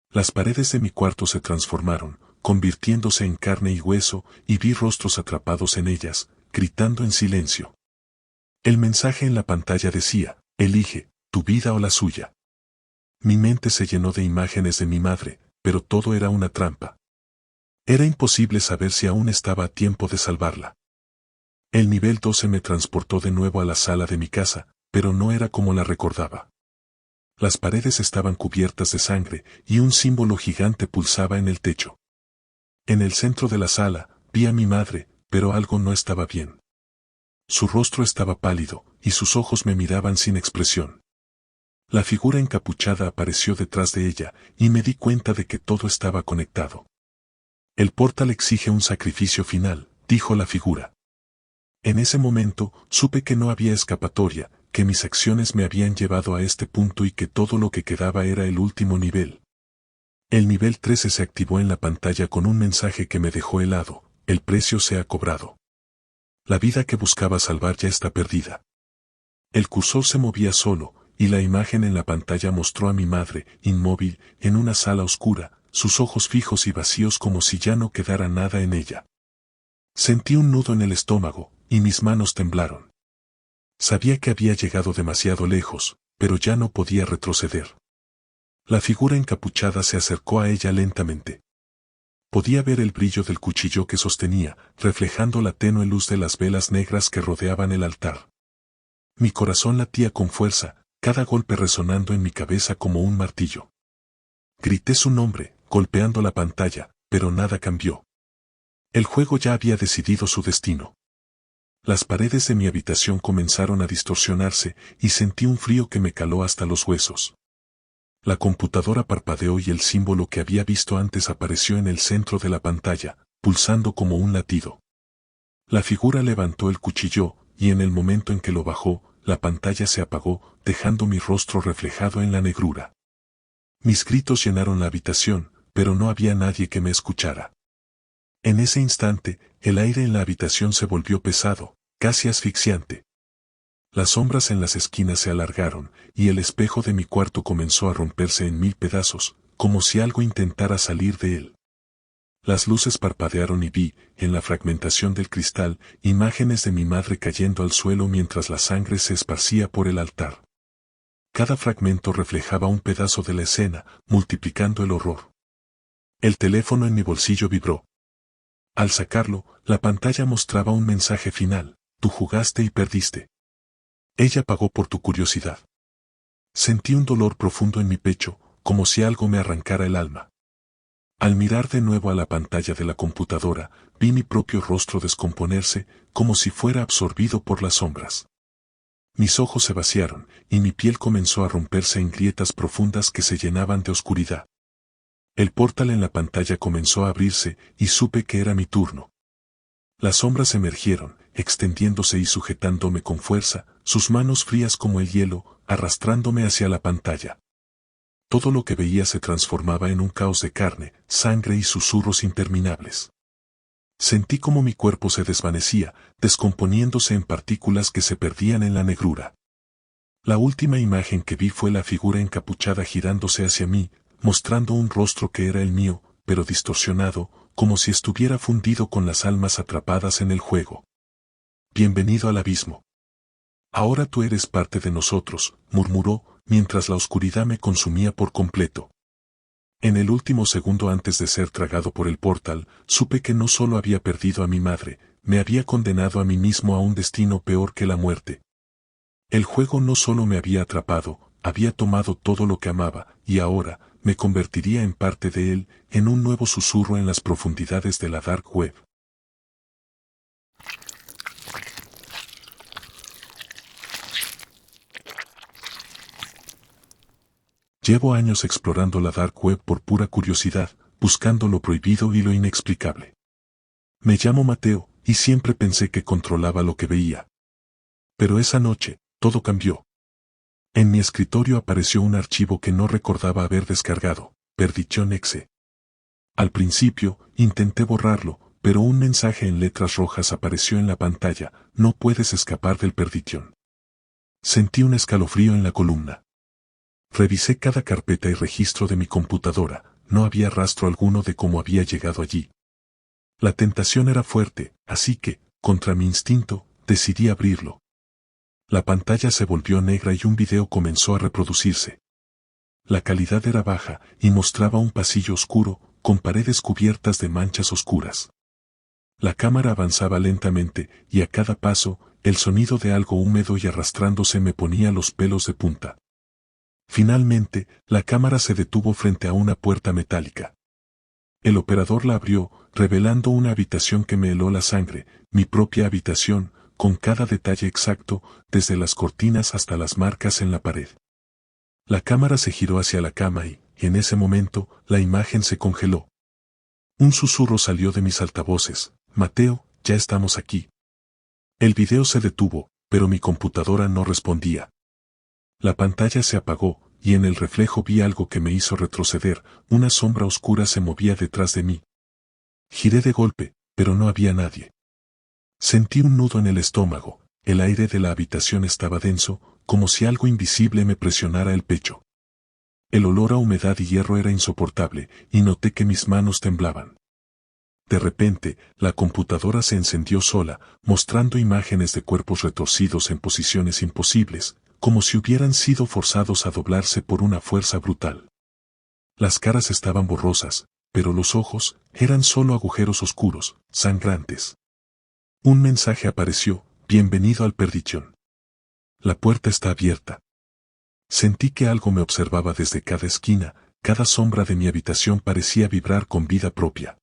Las paredes de mi cuarto se transformaron, convirtiéndose en carne y hueso, y vi rostros atrapados en ellas, gritando en silencio. El mensaje en la pantalla decía: «Elige, tu vida o la suya». Mi mente se llenó de imágenes de mi madre, pero todo era una trampa. Era imposible saber si aún estaba a tiempo de salvarla. El nivel 12 me transportó de nuevo a la sala de mi casa, pero no era como la recordaba. Las paredes estaban cubiertas de sangre y un símbolo gigante pulsaba en el techo. En el centro de la sala, vi a mi madre, pero algo no estaba bien. Su rostro estaba pálido, y sus ojos me miraban sin expresión. La figura encapuchada apareció detrás de ella, y me di cuenta de que todo estaba conectado. El portal exige un sacrificio final, dijo la figura. En ese momento, supe que no había escapatoria, que mis acciones me habían llevado a este punto y que todo lo que quedaba era el último nivel. El nivel 13 se activó en la pantalla con un mensaje que me dejó helado: el precio se ha cobrado. La vida que buscaba salvar ya está perdida. El cursor se movía solo, y la imagen en la pantalla mostró a mi madre, inmóvil, en una sala oscura, sus ojos fijos y vacíos como si ya no quedara nada en ella. Sentí un nudo en el estómago, y mis manos temblaron. Sabía que había llegado demasiado lejos, pero ya no podía retroceder. La figura encapuchada se acercó a ella lentamente. Podía ver el brillo del cuchillo que sostenía, reflejando la tenue luz de las velas negras que rodeaban el altar. Mi corazón latía con fuerza, cada golpe resonando en mi cabeza como un martillo. Grité su nombre, golpeando la pantalla, pero nada cambió. El juego ya había decidido su destino. Las paredes de mi habitación comenzaron a distorsionarse, y sentí un frío que me caló hasta los huesos. La computadora parpadeó y el símbolo que había visto antes apareció en el centro de la pantalla, pulsando como un latido. La figura levantó el cuchillo, y en el momento en que lo bajó, la pantalla se apagó, dejando mi rostro reflejado en la negrura. Mis gritos llenaron la habitación, pero no había nadie que me escuchara. En ese instante, el aire en la habitación se volvió pesado, casi asfixiante. Las sombras en las esquinas se alargaron, y el espejo de mi cuarto comenzó a romperse en 1000 pedazos, como si algo intentara salir de él. Las luces parpadearon y vi, en la fragmentación del cristal, imágenes de mi madre cayendo al suelo mientras la sangre se esparcía por el altar. Cada fragmento reflejaba un pedazo de la escena, multiplicando el horror. El teléfono en mi bolsillo vibró. Al sacarlo, la pantalla mostraba un mensaje final: tú jugaste y perdiste. Ella pagó por tu curiosidad. Sentí un dolor profundo en mi pecho, como si algo me arrancara el alma. Al mirar de nuevo a la pantalla de la computadora, vi mi propio rostro descomponerse, como si fuera absorbido por las sombras. Mis ojos se vaciaron, y mi piel comenzó a romperse en grietas profundas que se llenaban de oscuridad. El portal en la pantalla comenzó a abrirse, y supe que era mi turno. Las sombras emergieron, extendiéndose y sujetándome con fuerza, sus manos frías como el hielo, arrastrándome hacia la pantalla. Todo lo que veía se transformaba en un caos de carne, sangre y susurros interminables. Sentí como mi cuerpo se desvanecía, descomponiéndose en partículas que se perdían en la negrura. La última imagen que vi fue la figura encapuchada girándose hacia mí, mostrando un rostro que era el mío, pero distorsionado, como si estuviera fundido con las almas atrapadas en el juego. Bienvenido al abismo. Ahora tú eres parte de nosotros, murmuró, mientras la oscuridad me consumía por completo. En el último segundo antes de ser tragado por el portal, supe que no solo había perdido a mi madre, me había condenado a mí mismo a un destino peor que la muerte. El juego no solo me había atrapado, había tomado todo lo que amaba, y ahora, me convertiría en parte de él, en un nuevo susurro en las profundidades de la Dark Web. Llevo años explorando la Dark Web por pura curiosidad, buscando lo prohibido y lo inexplicable. Me llamo Mateo, y siempre pensé que controlaba lo que veía. Pero esa noche, todo cambió. En mi escritorio apareció un archivo que no recordaba haber descargado: Perdition Exe. Al principio, intenté borrarlo, pero un mensaje en letras rojas apareció en la pantalla: no puedes escapar del Perdition. Sentí un escalofrío en la columna. Revisé cada carpeta y registro de mi computadora, no había rastro alguno de cómo había llegado allí. La tentación era fuerte, así que, contra mi instinto, decidí abrirlo. La pantalla se volvió negra y un video comenzó a reproducirse. La calidad era baja y mostraba un pasillo oscuro, con paredes cubiertas de manchas oscuras. La cámara avanzaba lentamente, y a cada paso, el sonido de algo húmedo y arrastrándose me ponía los pelos de punta. Finalmente, la cámara se detuvo frente a una puerta metálica. El operador la abrió, revelando una habitación que me heló la sangre, mi propia habitación, con cada detalle exacto, desde las cortinas hasta las marcas en la pared. La cámara se giró hacia la cama y, en ese momento, la imagen se congeló. Un susurro salió de mis altavoces: Mateo, ya estamos aquí. El video se detuvo, pero mi computadora no respondía. La pantalla se apagó, y en el reflejo vi algo que me hizo retroceder. Una sombra oscura se movía detrás de mí. Giré de golpe, pero no había nadie. Sentí un nudo en el estómago, el aire de la habitación estaba denso, como si algo invisible me presionara el pecho. El olor a humedad y hierro era insoportable, y noté que mis manos temblaban. De repente, la computadora se encendió sola, mostrando imágenes de cuerpos retorcidos en posiciones imposibles, como si hubieran sido forzados a doblarse por una fuerza brutal. Las caras estaban borrosas, pero los ojos eran solo agujeros oscuros, sangrantes. Un mensaje apareció: bienvenido al Perdichón. La puerta está abierta. Sentí que algo me observaba desde cada esquina, cada sombra de mi habitación parecía vibrar con vida propia.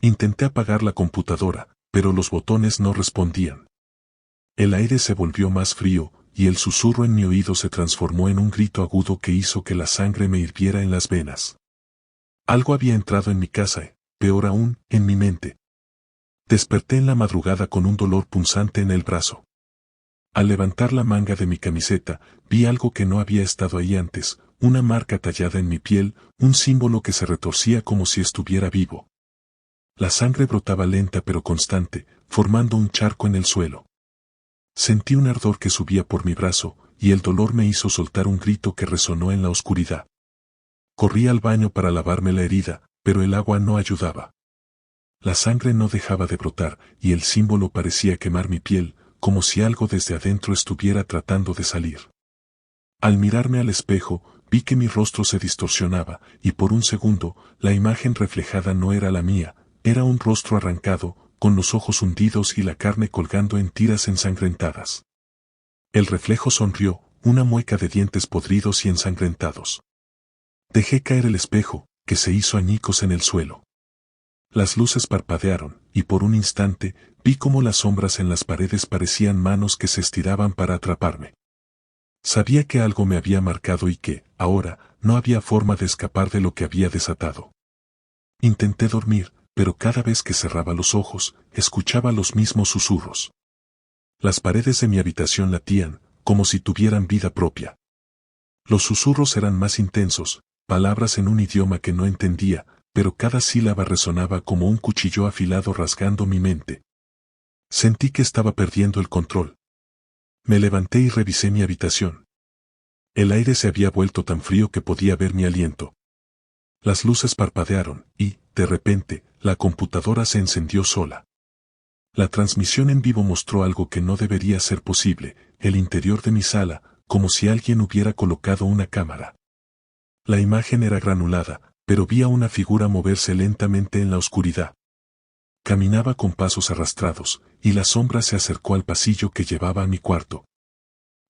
Intenté apagar la computadora, pero los botones no respondían. El aire se volvió más frío, y el susurro en mi oído se transformó en un grito agudo que hizo que la sangre me hirviera en las venas. Algo había entrado en mi casa, peor aún, en mi mente. Desperté en la madrugada con un dolor punzante en el brazo. Al levantar la manga de mi camiseta, vi algo que no había estado ahí antes: una marca tallada en mi piel, un símbolo que se retorcía como si estuviera vivo. La sangre brotaba lenta pero constante, formando un charco en el suelo. Sentí un ardor que subía por mi brazo, y el dolor me hizo soltar un grito que resonó en la oscuridad. Corrí al baño para lavarme la herida, pero el agua no ayudaba. La sangre no dejaba de brotar, y el símbolo parecía quemar mi piel, como si algo desde adentro estuviera tratando de salir. Al mirarme al espejo, vi que mi rostro se distorsionaba, y por un segundo, la imagen reflejada no era la mía, era un rostro arrancado, con los ojos hundidos y la carne colgando en tiras ensangrentadas. El reflejo sonrió, una mueca de dientes podridos y ensangrentados. Dejé caer el espejo, que se hizo añicos en el suelo. Las luces parpadearon, y por un instante, vi cómo las sombras en las paredes parecían manos que se estiraban para atraparme. Sabía que algo me había marcado y que, ahora, no había forma de escapar de lo que había desatado. Intenté dormir, pero cada vez que cerraba los ojos, escuchaba los mismos susurros. Las paredes de mi habitación latían, como si tuvieran vida propia. Los susurros eran más intensos, palabras en un idioma que no entendía, pero cada sílaba resonaba como un cuchillo afilado rasgando mi mente. Sentí que estaba perdiendo el control. Me levanté y revisé mi habitación. El aire se había vuelto tan frío que podía ver mi aliento. Las luces parpadearon, y, de repente, la computadora se encendió sola. La transmisión en vivo mostró algo que no debería ser posible: el interior de mi sala, como si alguien hubiera colocado una cámara. La imagen era granulada, pero vi a una figura moverse lentamente en la oscuridad. Caminaba con pasos arrastrados, y la sombra se acercó al pasillo que llevaba a mi cuarto.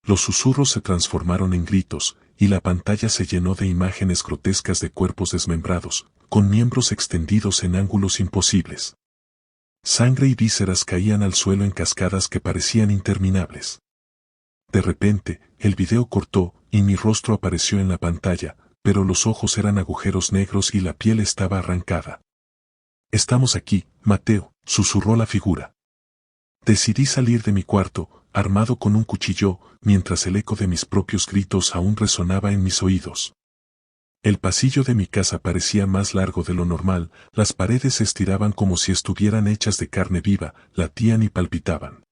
Los susurros se transformaron en gritos, y la pantalla se llenó de imágenes grotescas de cuerpos desmembrados, con miembros extendidos en ángulos imposibles. Sangre y vísceras caían al suelo en cascadas que parecían interminables. De repente, el video cortó, y mi rostro apareció en la pantalla, pero los ojos eran agujeros negros y la piel estaba arrancada. «Estamos aquí, Mateo», susurró la figura. Decidí salir de mi cuarto, armado con un cuchillo, mientras el eco de mis propios gritos aún resonaba en mis oídos. El pasillo de mi casa parecía más largo de lo normal, las paredes se estiraban como si estuvieran hechas de carne viva, latían y palpitaban.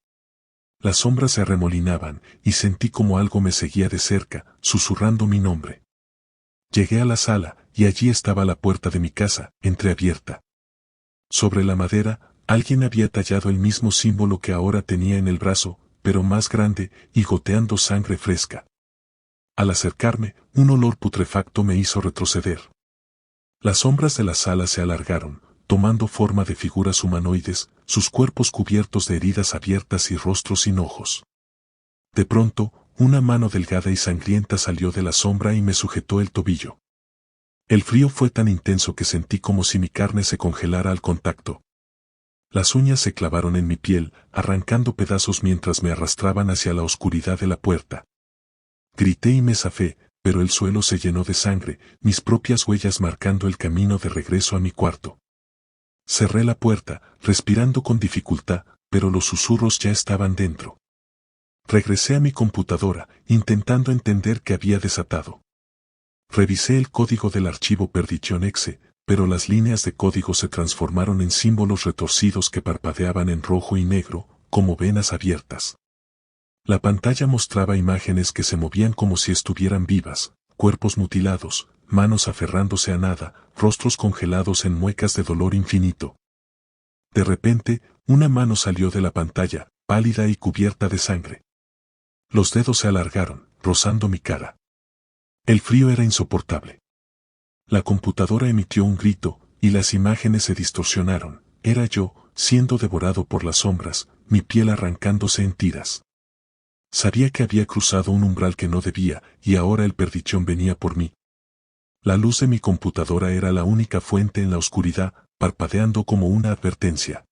Las sombras se arremolinaban, y sentí como algo me seguía de cerca, susurrando mi nombre. Llegué a la sala, y allí estaba la puerta de mi casa, entreabierta. Sobre la madera, alguien había tallado el mismo símbolo que ahora tenía en el brazo, pero más grande, y goteando sangre fresca. Al acercarme, un olor putrefacto me hizo retroceder. Las sombras de la sala se alargaron, tomando forma de figuras humanoides, sus cuerpos cubiertos de heridas abiertas y rostros sin ojos. De pronto, una mano delgada y sangrienta salió de la sombra y me sujetó el tobillo. El frío fue tan intenso que sentí como si mi carne se congelara al contacto. Las uñas se clavaron en mi piel, arrancando pedazos mientras me arrastraban hacia la oscuridad de la puerta. Grité y me zafé, pero el suelo se llenó de sangre, mis propias huellas marcando el camino de regreso a mi cuarto. Cerré la puerta, respirando con dificultad, pero los susurros ya estaban dentro. Regresé a mi computadora, intentando entender qué había desatado. Revisé el código del archivo Perdition.exe, pero las líneas de código se transformaron en símbolos retorcidos que parpadeaban en rojo y negro, como venas abiertas. La pantalla mostraba imágenes que se movían como si estuvieran vivas, cuerpos mutilados, manos aferrándose a nada, rostros congelados en muecas de dolor infinito. De repente, una mano salió de la pantalla, pálida y cubierta de sangre. Los dedos se alargaron, rozando mi cara. El frío era insoportable. La computadora emitió un grito, y las imágenes se distorsionaron. Era yo, siendo devorado por las sombras, mi piel arrancándose en tiras. Sabía que había cruzado un umbral que no debía, y ahora el perdichón venía por mí. La luz de mi computadora era la única fuente en la oscuridad, parpadeando como una advertencia.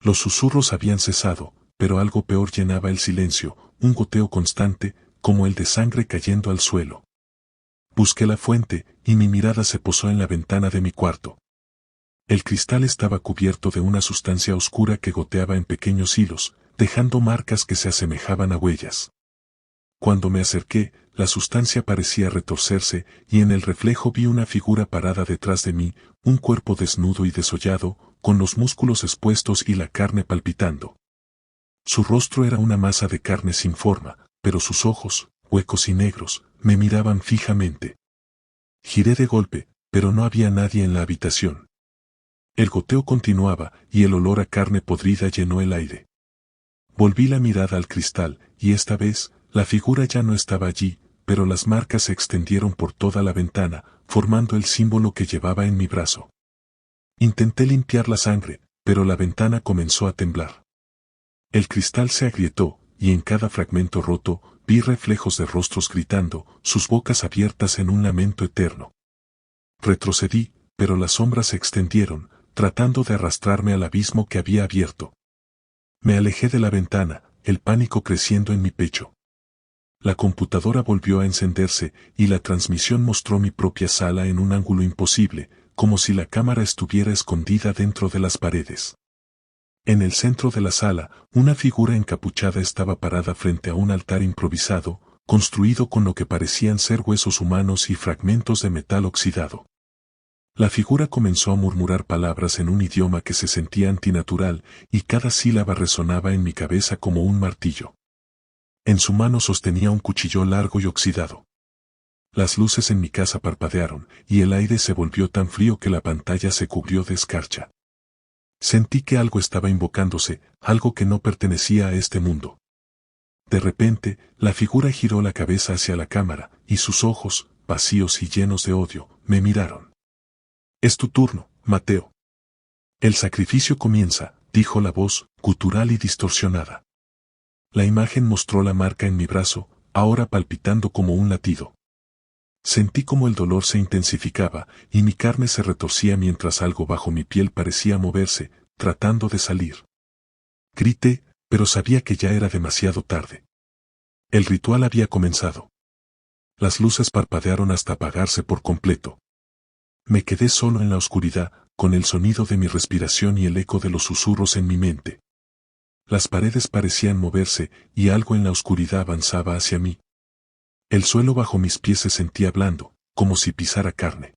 Los susurros habían cesado, pero algo peor llenaba el silencio, un goteo constante, como el de sangre cayendo al suelo. Busqué la fuente, y mi mirada se posó en la ventana de mi cuarto. El cristal estaba cubierto de una sustancia oscura que goteaba en pequeños hilos, dejando marcas que se asemejaban a huellas. Cuando me acerqué, la sustancia parecía retorcerse, y en el reflejo vi una figura parada detrás de mí, un cuerpo desnudo y desollado, con los músculos expuestos y la carne palpitando. Su rostro era una masa de carne sin forma, pero sus ojos, huecos y negros, me miraban fijamente. Giré de golpe, pero no había nadie en la habitación. El goteo continuaba, y el olor a carne podrida llenó el aire. Volví la mirada al cristal, y esta vez, la figura ya no estaba allí, pero las marcas se extendieron por toda la ventana, formando el símbolo que llevaba en mi brazo. Intenté limpiar la sangre, pero la ventana comenzó a temblar. El cristal se agrietó, y en cada fragmento roto, vi reflejos de rostros gritando, sus bocas abiertas en un lamento eterno. Retrocedí, pero las sombras se extendieron, tratando de arrastrarme al abismo que había abierto. Me alejé de la ventana, el pánico creciendo en mi pecho. La computadora volvió a encenderse, y la transmisión mostró mi propia sala en un ángulo imposible, como si la cámara estuviera escondida dentro de las paredes. En el centro de la sala, una figura encapuchada estaba parada frente a un altar improvisado, construido con lo que parecían ser huesos humanos y fragmentos de metal oxidado. La figura comenzó a murmurar palabras en un idioma que se sentía antinatural, y cada sílaba resonaba en mi cabeza como un martillo. En su mano sostenía un cuchillo largo y oxidado. Las luces en mi casa parpadearon, y el aire se volvió tan frío que la pantalla se cubrió de escarcha. Sentí que algo estaba invocándose, algo que no pertenecía a este mundo. De repente, la figura giró la cabeza hacia la cámara, y sus ojos, vacíos y llenos de odio, me miraron. «Es tu turno, Mateo». «El sacrificio comienza», dijo la voz, gutural y distorsionada. La imagen mostró la marca en mi brazo, ahora palpitando como un latido. Sentí como el dolor se intensificaba, y mi carne se retorcía mientras algo bajo mi piel parecía moverse, tratando de salir. Grité, pero sabía que ya era demasiado tarde. El ritual había comenzado. Las luces parpadearon hasta apagarse por completo. Me quedé solo en la oscuridad, con el sonido de mi respiración y el eco de los susurros en mi mente. Las paredes parecían moverse, y algo en la oscuridad avanzaba hacia mí. El suelo bajo mis pies se sentía blando, como si pisara carne.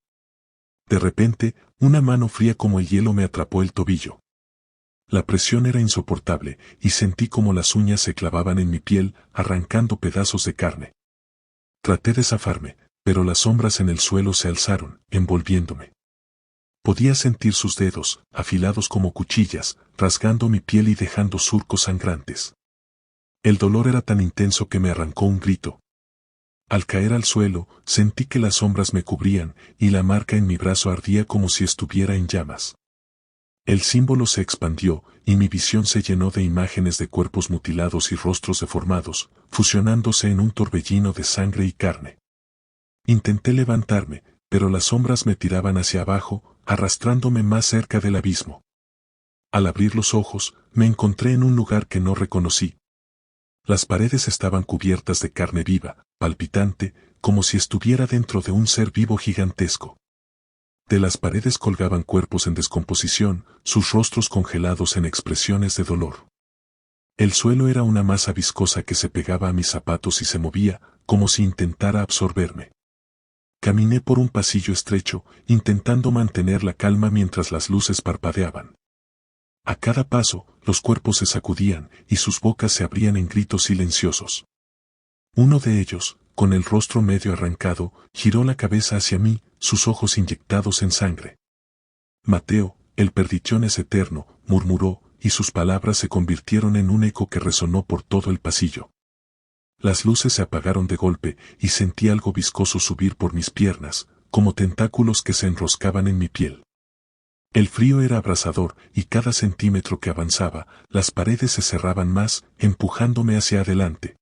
De repente, una mano fría como el hielo me atrapó el tobillo. La presión era insoportable, y sentí como las uñas se clavaban en mi piel, arrancando pedazos de carne. Traté de zafarme, pero las sombras en el suelo se alzaron, envolviéndome. Podía sentir sus dedos, afilados como cuchillas, rasgando mi piel y dejando surcos sangrantes. El dolor era tan intenso que me arrancó un grito. Al caer al suelo, sentí que las sombras me cubrían, y la marca en mi brazo ardía como si estuviera en llamas. El símbolo se expandió, y mi visión se llenó de imágenes de cuerpos mutilados y rostros deformados, fusionándose en un torbellino de sangre y carne. Intenté levantarme, pero las sombras me tiraban hacia abajo, arrastrándome más cerca del abismo. Al abrir los ojos, me encontré en un lugar que no reconocí. Las paredes estaban cubiertas de carne viva, palpitante, como si estuviera dentro de un ser vivo gigantesco. De las paredes colgaban cuerpos en descomposición, sus rostros congelados en expresiones de dolor. El suelo era una masa viscosa que se pegaba a mis zapatos y se movía, como si intentara absorberme. Caminé por un pasillo estrecho, intentando mantener la calma mientras las luces parpadeaban. A cada paso, los cuerpos se sacudían, y sus bocas se abrían en gritos silenciosos. Uno de ellos, con el rostro medio arrancado, giró la cabeza hacia mí, sus ojos inyectados en sangre. Mateo, el perdición es eterno, murmuró, y sus palabras se convirtieron en un eco que resonó por todo el pasillo. Las luces se apagaron de golpe, y sentí algo viscoso subir por mis piernas, como tentáculos que se enroscaban en mi piel. El frío era abrasador, y cada centímetro que avanzaba, las paredes se cerraban más, empujándome hacia adelante.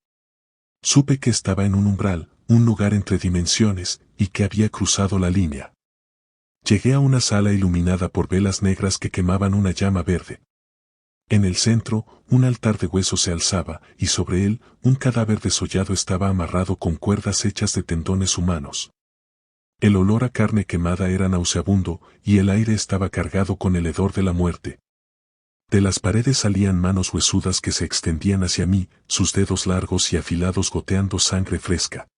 Supe que estaba en un umbral, un lugar entre dimensiones, y que había cruzado la línea. Llegué a una sala iluminada por velas negras que quemaban una llama verde. En el centro, un altar de huesos se alzaba, y sobre él, un cadáver desollado estaba amarrado con cuerdas hechas de tendones humanos. El olor a carne quemada era nauseabundo, y el aire estaba cargado con el hedor de la muerte. De las paredes salían manos huesudas que se extendían hacia mí, sus dedos largos y afilados goteando sangre fresca.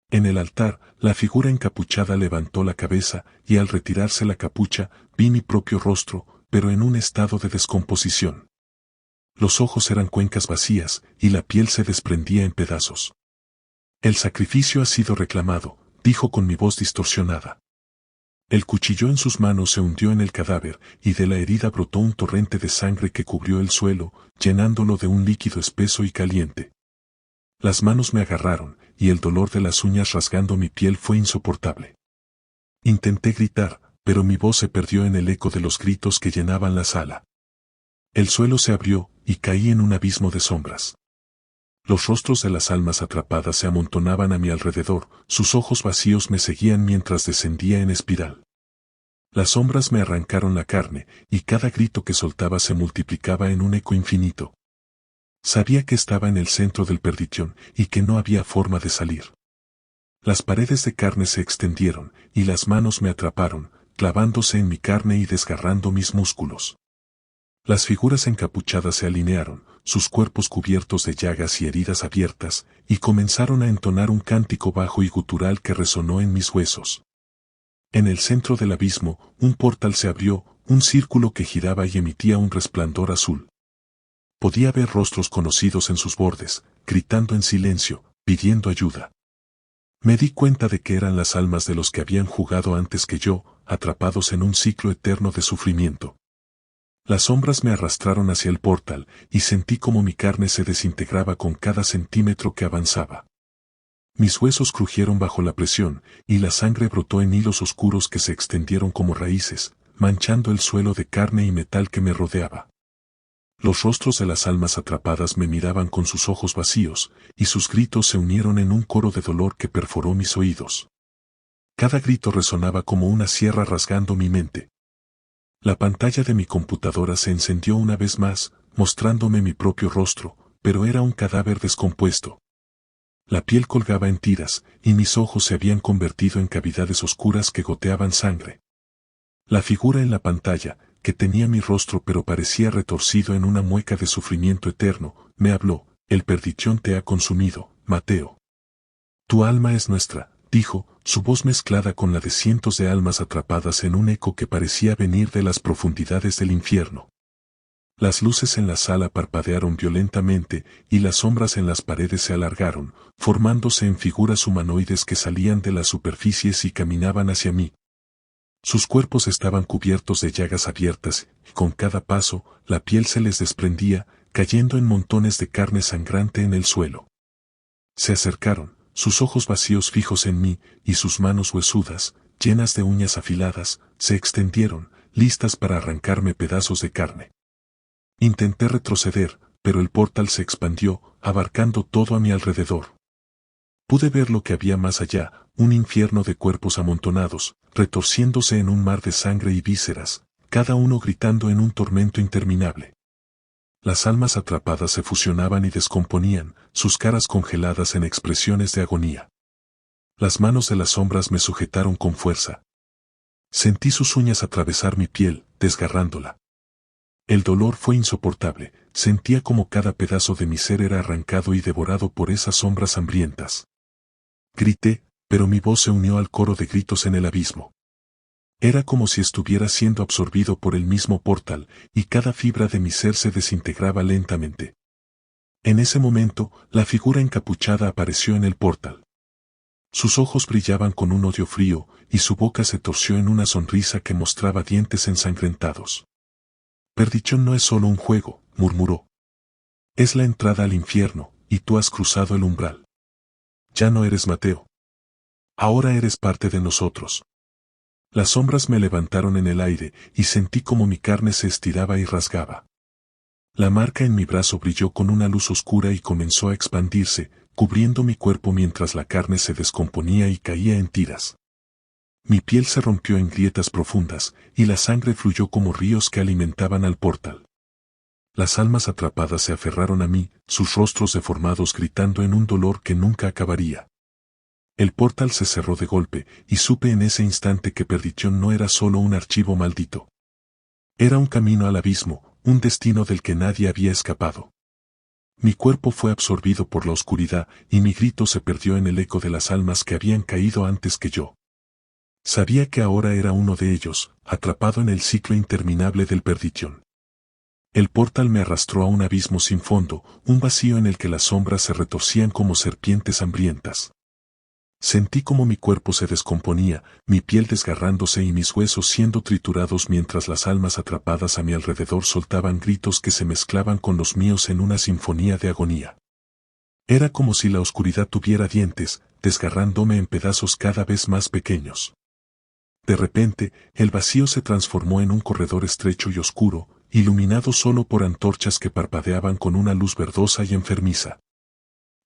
En el altar, la figura encapuchada levantó la cabeza, y al retirarse la capucha, vi mi propio rostro, pero en un estado de descomposición. Los ojos eran cuencas vacías, y la piel se desprendía en pedazos. El sacrificio ha sido reclamado, dijo con mi voz distorsionada. El cuchillo en sus manos se hundió en el cadáver, y de la herida brotó un torrente de sangre que cubrió el suelo, llenándolo de un líquido espeso y caliente. Las manos me agarraron, y el dolor de las uñas rasgando mi piel fue insoportable. Intenté gritar, pero mi voz se perdió en el eco de los gritos que llenaban la sala. El suelo se abrió, y caí en un abismo de sombras. Los rostros de las almas atrapadas se amontonaban a mi alrededor, sus ojos vacíos me seguían mientras descendía en espiral. Las sombras me arrancaron la carne, y cada grito que soltaba se multiplicaba en un eco infinito. Sabía que estaba en el centro del perdición, y que no había forma de salir. Las paredes de carne se extendieron, y las manos me atraparon, clavándose en mi carne y desgarrando mis músculos. Las figuras encapuchadas se alinearon, sus cuerpos cubiertos de llagas y heridas abiertas, y comenzaron a entonar un cántico bajo y gutural que resonó en mis huesos. En el centro del abismo, un portal se abrió, un círculo que giraba y emitía un resplandor azul. Podía ver rostros conocidos en sus bordes, gritando en silencio, pidiendo ayuda. Me di cuenta de que eran las almas de los que habían jugado antes que yo, atrapados en un ciclo eterno de sufrimiento. Las sombras me arrastraron hacia el portal, y sentí como mi carne se desintegraba con cada centímetro que avanzaba. Mis huesos crujieron bajo la presión, y la sangre brotó en hilos oscuros que se extendieron como raíces, manchando el suelo de carne y metal que me rodeaba. Los rostros de las almas atrapadas me miraban con sus ojos vacíos, y sus gritos se unieron en un coro de dolor que perforó mis oídos. Cada grito resonaba como una sierra rasgando mi mente. La pantalla de mi computadora se encendió una vez más, mostrándome mi propio rostro, pero era un cadáver descompuesto. La piel colgaba en tiras, y mis ojos se habían convertido en cavidades oscuras que goteaban sangre. La figura en la pantalla, que tenía mi rostro pero parecía retorcido en una mueca de sufrimiento eterno, me habló: el perdición te ha consumido, Mateo. Tu alma es nuestra, dijo, su voz mezclada con la de cientos de almas atrapadas en un eco que parecía venir de las profundidades del infierno. Las luces en la sala parpadearon violentamente, y las sombras en las paredes se alargaron, formándose en figuras humanoides que salían de las superficies y caminaban hacia mí. Sus cuerpos estaban cubiertos de llagas abiertas, y con cada paso, la piel se les desprendía, cayendo en montones de carne sangrante en el suelo. Se acercaron, sus ojos vacíos fijos en mí, y sus manos huesudas, llenas de uñas afiladas, se extendieron, listas para arrancarme pedazos de carne. Intenté retroceder, pero el portal se expandió, abarcando todo a mi alrededor. Pude ver lo que había más allá, un infierno de cuerpos amontonados, retorciéndose en un mar de sangre y vísceras, cada uno gritando en un tormento interminable. Las almas atrapadas se fusionaban y descomponían, sus caras congeladas en expresiones de agonía. Las manos de las sombras me sujetaron con fuerza. Sentí sus uñas atravesar mi piel, desgarrándola. El dolor fue insoportable, sentía como cada pedazo de mi ser era arrancado y devorado por esas sombras hambrientas. Grité, pero mi voz se unió al coro de gritos en el abismo. Era como si estuviera siendo absorbido por el mismo portal, y cada fibra de mi ser se desintegraba lentamente. En ese momento, la figura encapuchada apareció en el portal. Sus ojos brillaban con un odio frío, y su boca se torció en una sonrisa que mostraba dientes ensangrentados. Perdición no es solo un juego, murmuró. Es la entrada al infierno, y tú has cruzado el umbral. Ya no eres Mateo. Ahora eres parte de nosotros. Las sombras me levantaron en el aire, y sentí como mi carne se estiraba y rasgaba. La marca en mi brazo brilló con una luz oscura y comenzó a expandirse, cubriendo mi cuerpo mientras la carne se descomponía y caía en tiras. Mi piel se rompió en grietas profundas, y la sangre fluyó como ríos que alimentaban al portal. Las almas atrapadas se aferraron a mí, sus rostros deformados gritando en un dolor que nunca acabaría. El portal se cerró de golpe, y supe en ese instante que Perdición no era solo un archivo maldito. Era un camino al abismo, un destino del que nadie había escapado. Mi cuerpo fue absorbido por la oscuridad, y mi grito se perdió en el eco de las almas que habían caído antes que yo. Sabía que ahora era uno de ellos, atrapado en el ciclo interminable del Perdición. El portal me arrastró a un abismo sin fondo, un vacío en el que las sombras se retorcían como serpientes hambrientas. Sentí como mi cuerpo se descomponía, mi piel desgarrándose y mis huesos siendo triturados mientras las almas atrapadas a mi alrededor soltaban gritos que se mezclaban con los míos en una sinfonía de agonía. Era como si la oscuridad tuviera dientes, desgarrándome en pedazos cada vez más pequeños. De repente, el vacío se transformó en un corredor estrecho y oscuro, iluminado solo por antorchas que parpadeaban con una luz verdosa y enfermiza.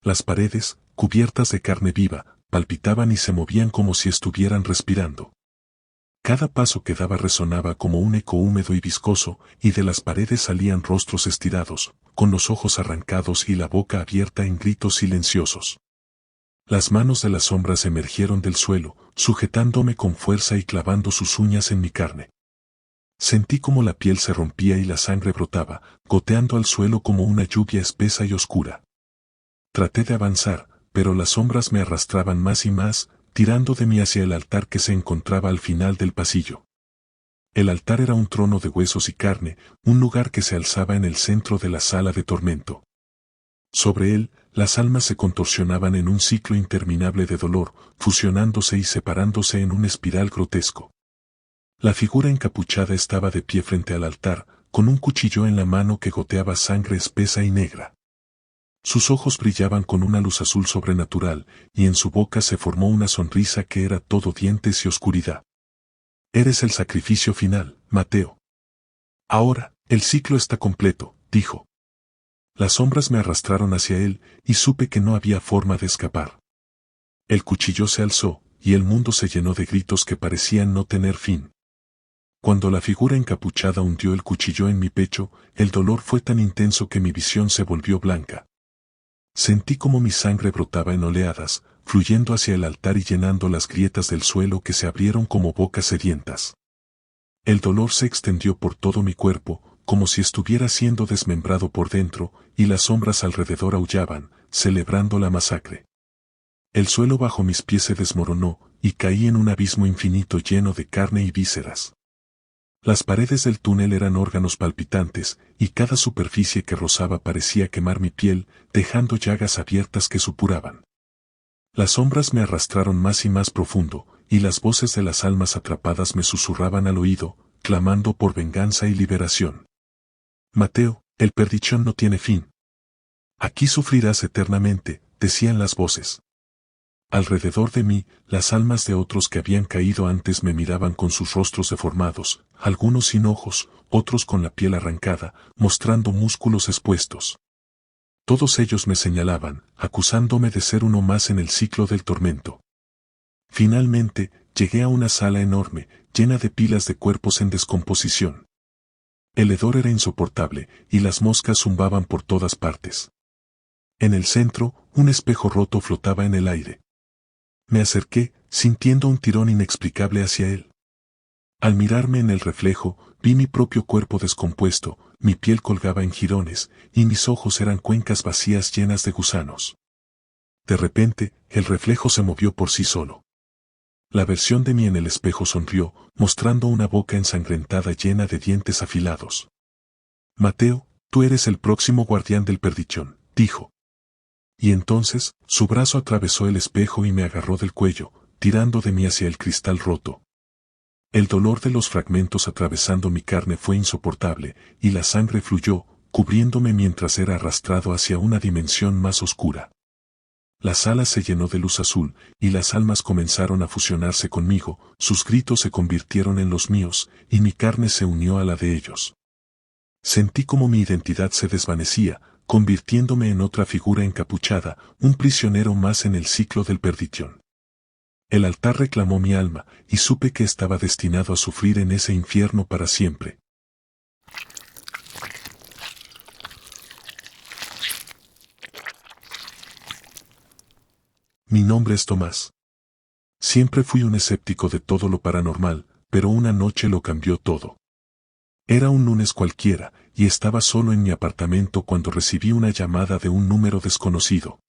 Las paredes, cubiertas de carne viva, palpitaban y se movían como si estuvieran respirando. Cada paso que daba resonaba como un eco húmedo y viscoso, y de las paredes salían rostros estirados, con los ojos arrancados y la boca abierta en gritos silenciosos. Las manos de las sombras emergieron del suelo, sujetándome con fuerza y clavando sus uñas en mi carne. Sentí como la piel se rompía y la sangre brotaba, goteando al suelo como una lluvia espesa y oscura. Traté de avanzar, pero las sombras me arrastraban más y más, tirando de mí hacia el altar que se encontraba al final del pasillo. El altar era un trono de huesos y carne, un lugar que se alzaba en el centro de la sala de tormento. Sobre él, las almas se contorsionaban en un ciclo interminable de dolor, fusionándose y separándose en un espiral grotesco. La figura encapuchada estaba de pie frente al altar, con un cuchillo en la mano que goteaba sangre espesa y negra. Sus ojos brillaban con una luz azul sobrenatural, y en su boca se formó una sonrisa que era todo dientes y oscuridad. Eres el sacrificio final, Mateo. Ahora, el ciclo está completo, dijo. Las sombras me arrastraron hacia él, y supe que no había forma de escapar. El cuchillo se alzó, y el mundo se llenó de gritos que parecían no tener fin. Cuando la figura encapuchada hundió el cuchillo en mi pecho, el dolor fue tan intenso que mi visión se volvió blanca. Sentí como mi sangre brotaba en oleadas, fluyendo hacia el altar y llenando las grietas del suelo que se abrieron como bocas sedientas. El dolor se extendió por todo mi cuerpo, como si estuviera siendo desmembrado por dentro, y las sombras alrededor aullaban, celebrando la masacre. El suelo bajo mis pies se desmoronó, y caí en un abismo infinito lleno de carne y vísceras. Las paredes del túnel eran órganos palpitantes, y cada superficie que rozaba parecía quemar mi piel, dejando llagas abiertas que supuraban. Las sombras me arrastraron más y más profundo, y las voces de las almas atrapadas me susurraban al oído, clamando por venganza y liberación. Mateo, el Perdición no tiene fin. Aquí sufrirás eternamente, decían las voces. Alrededor de mí, las almas de otros que habían caído antes me miraban con sus rostros deformados, algunos sin ojos, otros con la piel arrancada, mostrando músculos expuestos. Todos ellos me señalaban, acusándome de ser uno más en el ciclo del tormento. Finalmente, llegué a una sala enorme, llena de pilas de cuerpos en descomposición. El hedor era insoportable, y las moscas zumbaban por todas partes. En el centro, un espejo roto flotaba en el aire. Me acerqué, sintiendo un tirón inexplicable hacia él. Al mirarme en el reflejo, vi mi propio cuerpo descompuesto, mi piel colgaba en jirones, y mis ojos eran cuencas vacías llenas de gusanos. De repente, el reflejo se movió por sí solo. La versión de mí en el espejo sonrió, mostrando una boca ensangrentada llena de dientes afilados. Mateo, tú eres el próximo guardián del perdichón, dijo. Y entonces, su brazo atravesó el espejo y me agarró del cuello, tirando de mí hacia el cristal roto. El dolor de los fragmentos atravesando mi carne fue insoportable, y la sangre fluyó, cubriéndome mientras era arrastrado hacia una dimensión más oscura. La sala se llenó de luz azul, y las almas comenzaron a fusionarse conmigo, sus gritos se convirtieron en los míos, y mi carne se unió a la de ellos. Sentí como mi identidad se desvanecía, convirtiéndome en otra figura encapuchada, un prisionero más en el ciclo del perdición. El altar reclamó mi alma, y supe que estaba destinado a sufrir en ese infierno para siempre. Mi nombre es Tomás. Siempre fui un escéptico de todo lo paranormal, pero una noche lo cambió todo. Era un lunes cualquiera, y estaba solo en mi apartamento cuando recibí una llamada de un número desconocido.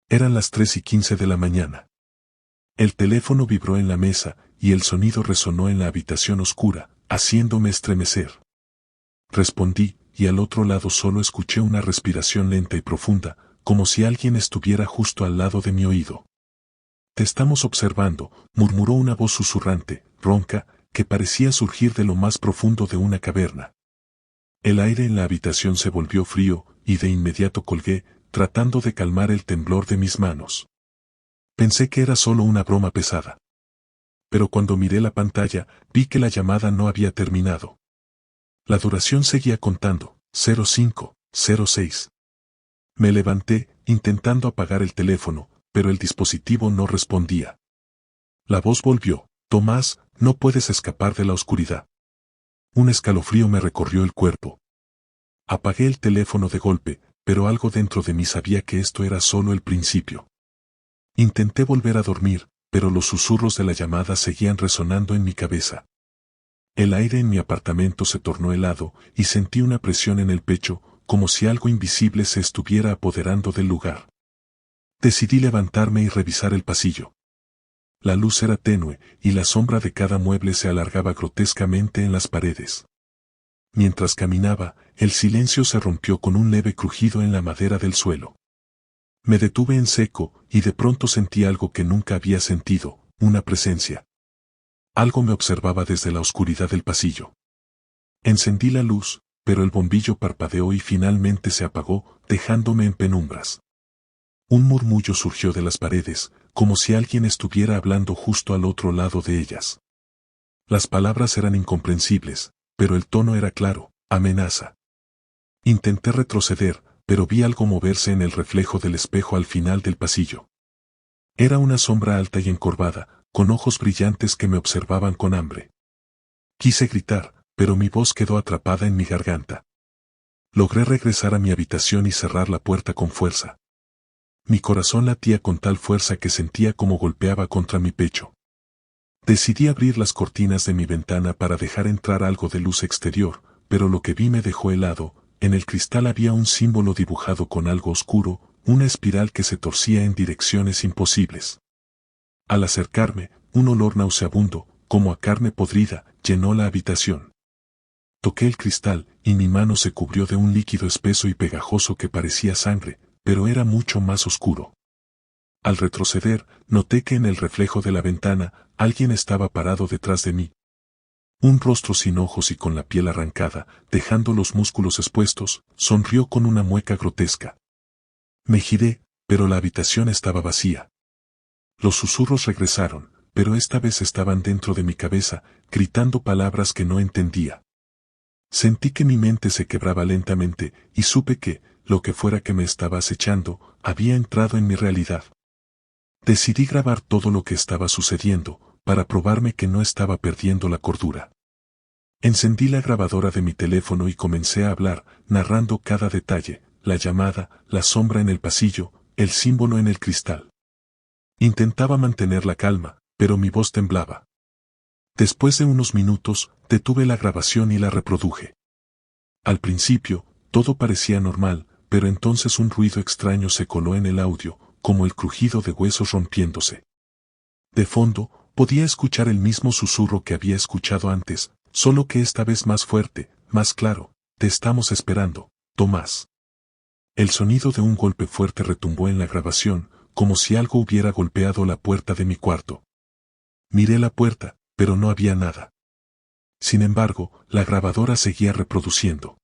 Eran las 3:15 de la mañana. El teléfono vibró en la mesa, y el sonido resonó en la habitación oscura, haciéndome estremecer. Respondí, y al otro lado solo escuché una respiración lenta y profunda, como si alguien estuviera justo al lado de mi oído. Te estamos observando, murmuró una voz susurrante, ronca, que parecía surgir de lo más profundo de una caverna. El aire en la habitación se volvió frío, y de inmediato colgué, tratando de calmar el temblor de mis manos. Pensé que era solo una broma pesada. Pero cuando miré la pantalla, vi que la llamada no había terminado. La duración seguía contando, 0506. Me levanté, intentando apagar el teléfono, pero el dispositivo no respondía. La voz volvió, Tomás, no puedes escapar de la oscuridad. Un escalofrío me recorrió el cuerpo. Apagué el teléfono de golpe, pero algo dentro de mí sabía que esto era solo el principio. Intenté volver a dormir, pero los susurros de la llamada seguían resonando en mi cabeza. El aire en mi apartamento se tornó helado, y sentí una presión en el pecho, como si algo invisible se estuviera apoderando del lugar. Decidí levantarme y revisar el pasillo. La luz era tenue, y la sombra de cada mueble se alargaba grotescamente en las paredes. Mientras caminaba, el silencio se rompió con un leve crujido en la madera del suelo. Me detuve en seco, y de pronto sentí algo que nunca había sentido, una presencia. Algo me observaba desde la oscuridad del pasillo. Encendí la luz, pero el bombillo parpadeó y finalmente se apagó, dejándome en penumbras. Un murmullo surgió de las paredes, como si alguien estuviera hablando justo al otro lado de ellas. Las palabras eran incomprensibles, pero el tono era claro, amenaza. Intenté retroceder, pero vi algo moverse en el reflejo del espejo al final del pasillo. Era una sombra alta y encorvada, con ojos brillantes que me observaban con hambre. Quise gritar, pero mi voz quedó atrapada en mi garganta. Logré regresar a mi habitación y cerrar la puerta con fuerza. Mi corazón latía con tal fuerza que sentía como golpeaba contra mi pecho. Decidí abrir las cortinas de mi ventana para dejar entrar algo de luz exterior, pero lo que vi me dejó helado. En el cristal había un símbolo dibujado con algo oscuro, una espiral que se torcía en direcciones imposibles. Al acercarme, un olor nauseabundo, como a carne podrida, llenó la habitación. Toqué el cristal, y mi mano se cubrió de un líquido espeso y pegajoso que parecía sangre, pero era mucho más oscuro. Al retroceder, noté que en el reflejo de la ventana, alguien estaba parado detrás de mí. Un rostro sin ojos y con la piel arrancada, dejando los músculos expuestos, sonrió con una mueca grotesca. Me giré, pero la habitación estaba vacía. Los susurros regresaron, pero esta vez estaban dentro de mi cabeza, gritando palabras que no entendía. Sentí que mi mente se quebraba lentamente, y supe que, lo que fuera que me estaba acechando, había entrado en mi realidad. Decidí grabar todo lo que estaba sucediendo, para probarme que no estaba perdiendo la cordura. Encendí la grabadora de mi teléfono y comencé a hablar, narrando cada detalle, la llamada, la sombra en el pasillo, el símbolo en el cristal. Intentaba mantener la calma, pero mi voz temblaba. Después de unos minutos, detuve la grabación y la reproduje. Al principio, todo parecía normal, pero entonces un ruido extraño se coló en el audio, como el crujido de huesos rompiéndose. De fondo, podía escuchar el mismo susurro que había escuchado antes, solo que esta vez más fuerte, más claro: te estamos esperando, Tomás. El sonido de un golpe fuerte retumbó en la grabación, como si algo hubiera golpeado la puerta de mi cuarto. Miré la puerta, pero no había nada. Sin embargo, la grabadora seguía reproduciendo.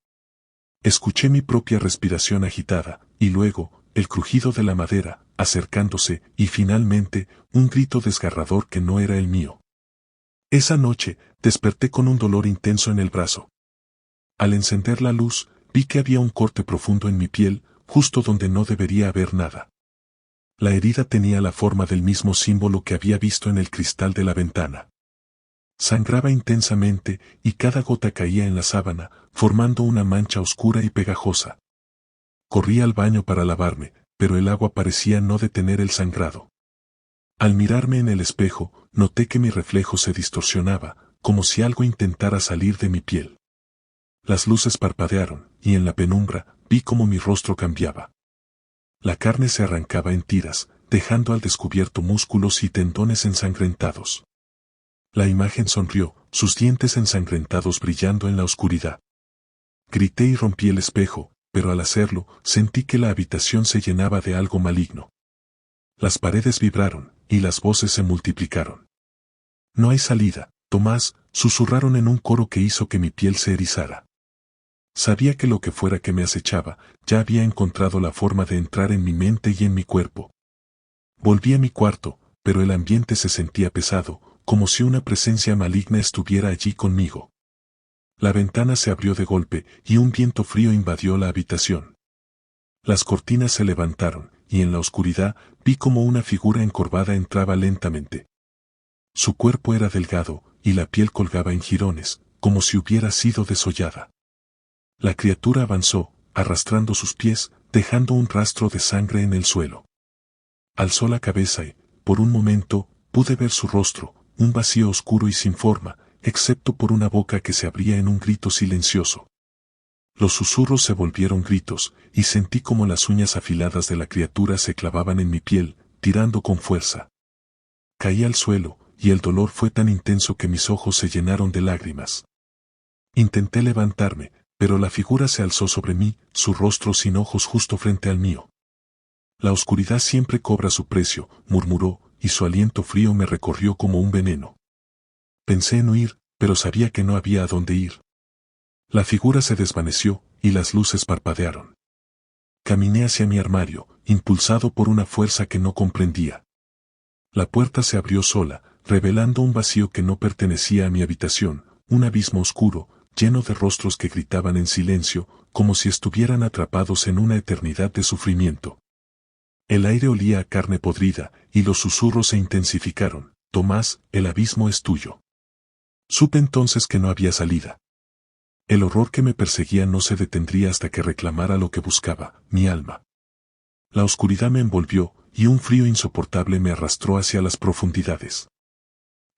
Escuché mi propia respiración agitada, y luego, el crujido de la madera, acercándose, y finalmente, un grito desgarrador que no era el mío. Esa noche, desperté con un dolor intenso en el brazo. Al encender la luz, vi que había un corte profundo en mi piel, justo donde no debería haber nada. La herida tenía la forma del mismo símbolo que había visto en el cristal de la ventana. Sangraba intensamente, y cada gota caía en la sábana, formando una mancha oscura y pegajosa. Corrí al baño para lavarme, pero el agua parecía no detener el sangrado. Al mirarme en el espejo, noté que mi reflejo se distorsionaba, como si algo intentara salir de mi piel. Las luces parpadearon, y en la penumbra, vi cómo mi rostro cambiaba. La carne se arrancaba en tiras, dejando al descubierto músculos y tendones ensangrentados. La imagen sonrió, sus dientes ensangrentados brillando en la oscuridad. Grité y rompí el espejo, pero al hacerlo, sentí que la habitación se llenaba de algo maligno. Las paredes vibraron, y las voces se multiplicaron. No hay salida, Tomás, susurraron en un coro que hizo que mi piel se erizara. Sabía que lo que fuera que me acechaba, ya había encontrado la forma de entrar en mi mente y en mi cuerpo. Volví a mi cuarto, pero el ambiente se sentía pesado, como si una presencia maligna estuviera allí conmigo. La ventana se abrió de golpe, y un viento frío invadió la habitación. Las cortinas se levantaron, y en la oscuridad, vi como una figura encorvada entraba lentamente. Su cuerpo era delgado, y la piel colgaba en jirones, como si hubiera sido desollada. La criatura avanzó, arrastrando sus pies, dejando un rastro de sangre en el suelo. Alzó la cabeza y, por un momento, pude ver su rostro, un vacío oscuro y sin forma, excepto por una boca que se abría en un grito silencioso. Los susurros se volvieron gritos, y sentí como las uñas afiladas de la criatura se clavaban en mi piel, tirando con fuerza. Caí al suelo, y el dolor fue tan intenso que mis ojos se llenaron de lágrimas. Intenté levantarme, pero la figura se alzó sobre mí, su rostro sin ojos justo frente al mío. La oscuridad siempre cobra su precio, murmuró, y su aliento frío me recorrió como un veneno. Pensé en huir, pero sabía que no había a dónde ir. La figura se desvaneció, y las luces parpadearon. Caminé hacia mi armario, impulsado por una fuerza que no comprendía. La puerta se abrió sola, revelando un vacío que no pertenecía a mi habitación, un abismo oscuro, lleno de rostros que gritaban en silencio, como si estuvieran atrapados en una eternidad de sufrimiento. El aire olía a carne podrida, y los susurros se intensificaron. Tomás, el abismo es tuyo. Supe entonces que no había salida. El horror que me perseguía no se detendría hasta que reclamara lo que buscaba, mi alma. La oscuridad me envolvió, y un frío insoportable me arrastró hacia las profundidades.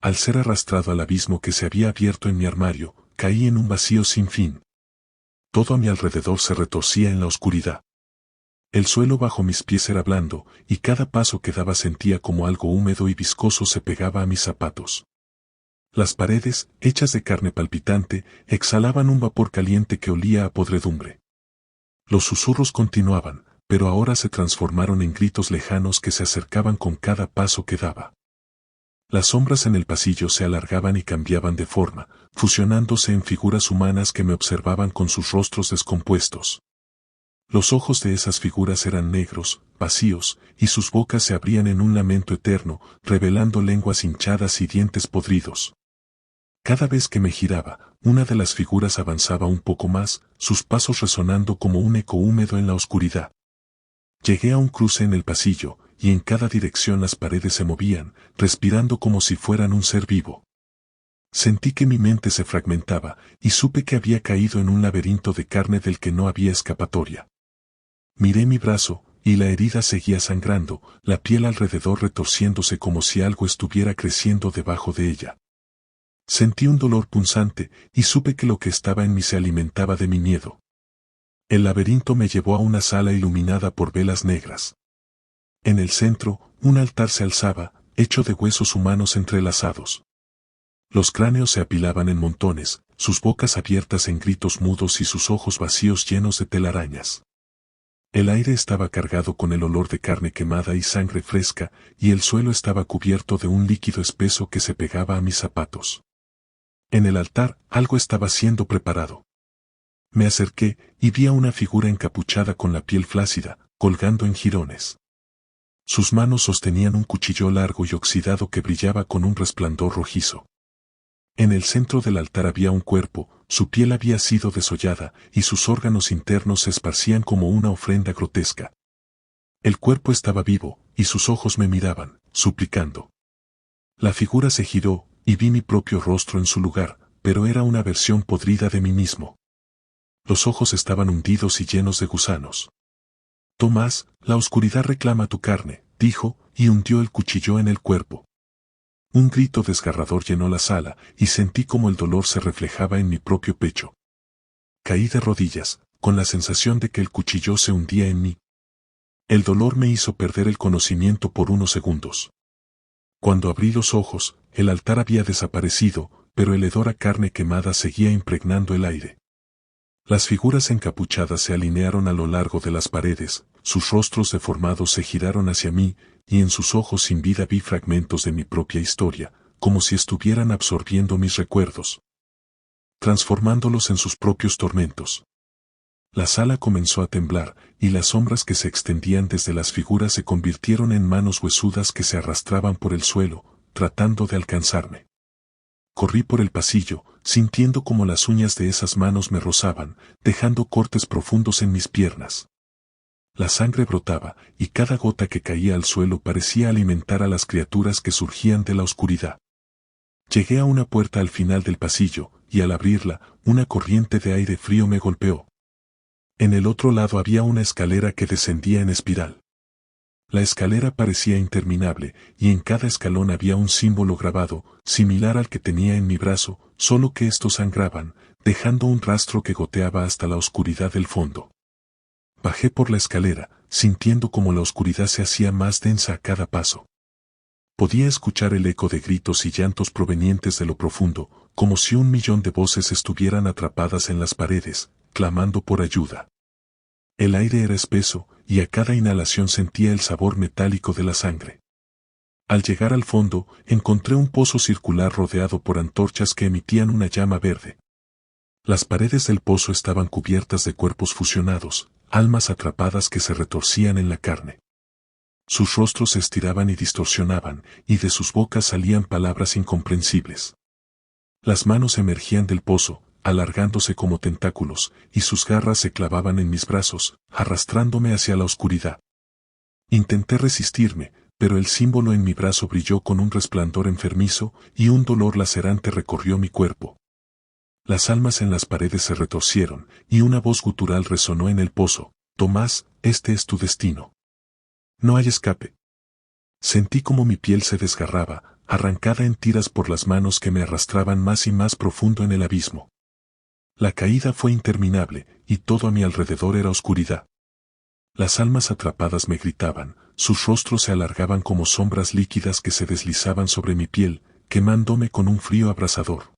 Al ser arrastrado al abismo que se había abierto en mi armario, caí en un vacío sin fin. Todo a mi alrededor se retorcía en la oscuridad. El suelo bajo mis pies era blando, y cada paso que daba sentía como algo húmedo y viscoso se pegaba a mis zapatos. Las paredes, hechas de carne palpitante, exhalaban un vapor caliente que olía a podredumbre. Los susurros continuaban, pero ahora se transformaron en gritos lejanos que se acercaban con cada paso que daba. Las sombras en el pasillo se alargaban y cambiaban de forma, fusionándose en figuras humanas que me observaban con sus rostros descompuestos. Los ojos de esas figuras eran negros, vacíos, y sus bocas se abrían en un lamento eterno, revelando lenguas hinchadas y dientes podridos. Cada vez que me giraba, una de las figuras avanzaba un poco más, sus pasos resonando como un eco húmedo en la oscuridad. Llegué a un cruce en el pasillo, y en cada dirección las paredes se movían, respirando como si fueran un ser vivo. Sentí que mi mente se fragmentaba, y supe que había caído en un laberinto de carne del que no había escapatoria. Miré mi brazo, y la herida seguía sangrando, la piel alrededor retorciéndose como si algo estuviera creciendo debajo de ella. Sentí un dolor punzante, y supe que lo que estaba en mí se alimentaba de mi miedo. El laberinto me llevó a una sala iluminada por velas negras. En el centro, un altar se alzaba, hecho de huesos humanos entrelazados. Los cráneos se apilaban en montones, sus bocas abiertas en gritos mudos y sus ojos vacíos llenos de telarañas. El aire estaba cargado con el olor de carne quemada y sangre fresca, y el suelo estaba cubierto de un líquido espeso que se pegaba a mis zapatos. En el altar, algo estaba siendo preparado. Me acerqué, y vi a una figura encapuchada con la piel flácida, colgando en jirones. Sus manos sostenían un cuchillo largo y oxidado que brillaba con un resplandor rojizo. En el centro del altar había un cuerpo, su piel había sido desollada, y sus órganos internos se esparcían como una ofrenda grotesca. El cuerpo estaba vivo, y sus ojos me miraban, suplicando. La figura se giró, y vi mi propio rostro en su lugar, pero era una versión podrida de mí mismo. Los ojos estaban hundidos y llenos de gusanos. Tomás, la oscuridad reclama tu carne, dijo, y hundió el cuchillo en el cuerpo. Un grito desgarrador llenó la sala, y sentí como el dolor se reflejaba en mi propio pecho. Caí de rodillas, con la sensación de que el cuchillo se hundía en mí. El dolor me hizo perder el conocimiento por unos segundos. Cuando abrí los ojos, el altar había desaparecido, pero el hedor a carne quemada seguía impregnando el aire. Las figuras encapuchadas se alinearon a lo largo de las paredes, sus rostros deformados se giraron hacia mí, y en sus ojos sin vida vi fragmentos de mi propia historia, como si estuvieran absorbiendo mis recuerdos, transformándolos en sus propios tormentos. La sala comenzó a temblar, y las sombras que se extendían desde las figuras se convirtieron en manos huesudas que se arrastraban por el suelo, tratando de alcanzarme. Corrí por el pasillo, sintiendo como las uñas de esas manos me rozaban, dejando cortes profundos en mis piernas. La sangre brotaba, y cada gota que caía al suelo parecía alimentar a las criaturas que surgían de la oscuridad. Llegué a una puerta al final del pasillo, y al abrirla, una corriente de aire frío me golpeó. En el otro lado había una escalera que descendía en espiral. La escalera parecía interminable, y en cada escalón había un símbolo grabado, similar al que tenía en mi brazo, solo que estos sangraban, dejando un rastro que goteaba hasta la oscuridad del fondo. Bajé por la escalera, sintiendo como la oscuridad se hacía más densa a cada paso. Podía escuchar el eco de gritos y llantos provenientes de lo profundo, como si 1.000.000 de voces estuvieran atrapadas en las paredes, clamando por ayuda. El aire era espeso, y a cada inhalación sentía el sabor metálico de la sangre. Al llegar al fondo, encontré un pozo circular rodeado por antorchas que emitían una llama verde. Las paredes del pozo estaban cubiertas de cuerpos fusionados, almas atrapadas que se retorcían en la carne. Sus rostros se estiraban y distorsionaban, y de sus bocas salían palabras incomprensibles. Las manos emergían del pozo, alargándose como tentáculos, y sus garras se clavaban en mis brazos, arrastrándome hacia la oscuridad. Intenté resistirme, pero el símbolo en mi brazo brilló con un resplandor enfermizo, y un dolor lacerante recorrió mi cuerpo. Las almas en las paredes se retorcieron, y una voz gutural resonó en el pozo: Tomás, este es tu destino. No hay escape. Sentí como mi piel se desgarraba, arrancada en tiras por las manos que me arrastraban más y más profundo en el abismo. La caída fue interminable, y todo a mi alrededor era oscuridad. Las almas atrapadas me gritaban, sus rostros se alargaban como sombras líquidas que se deslizaban sobre mi piel, quemándome con un frío abrasador.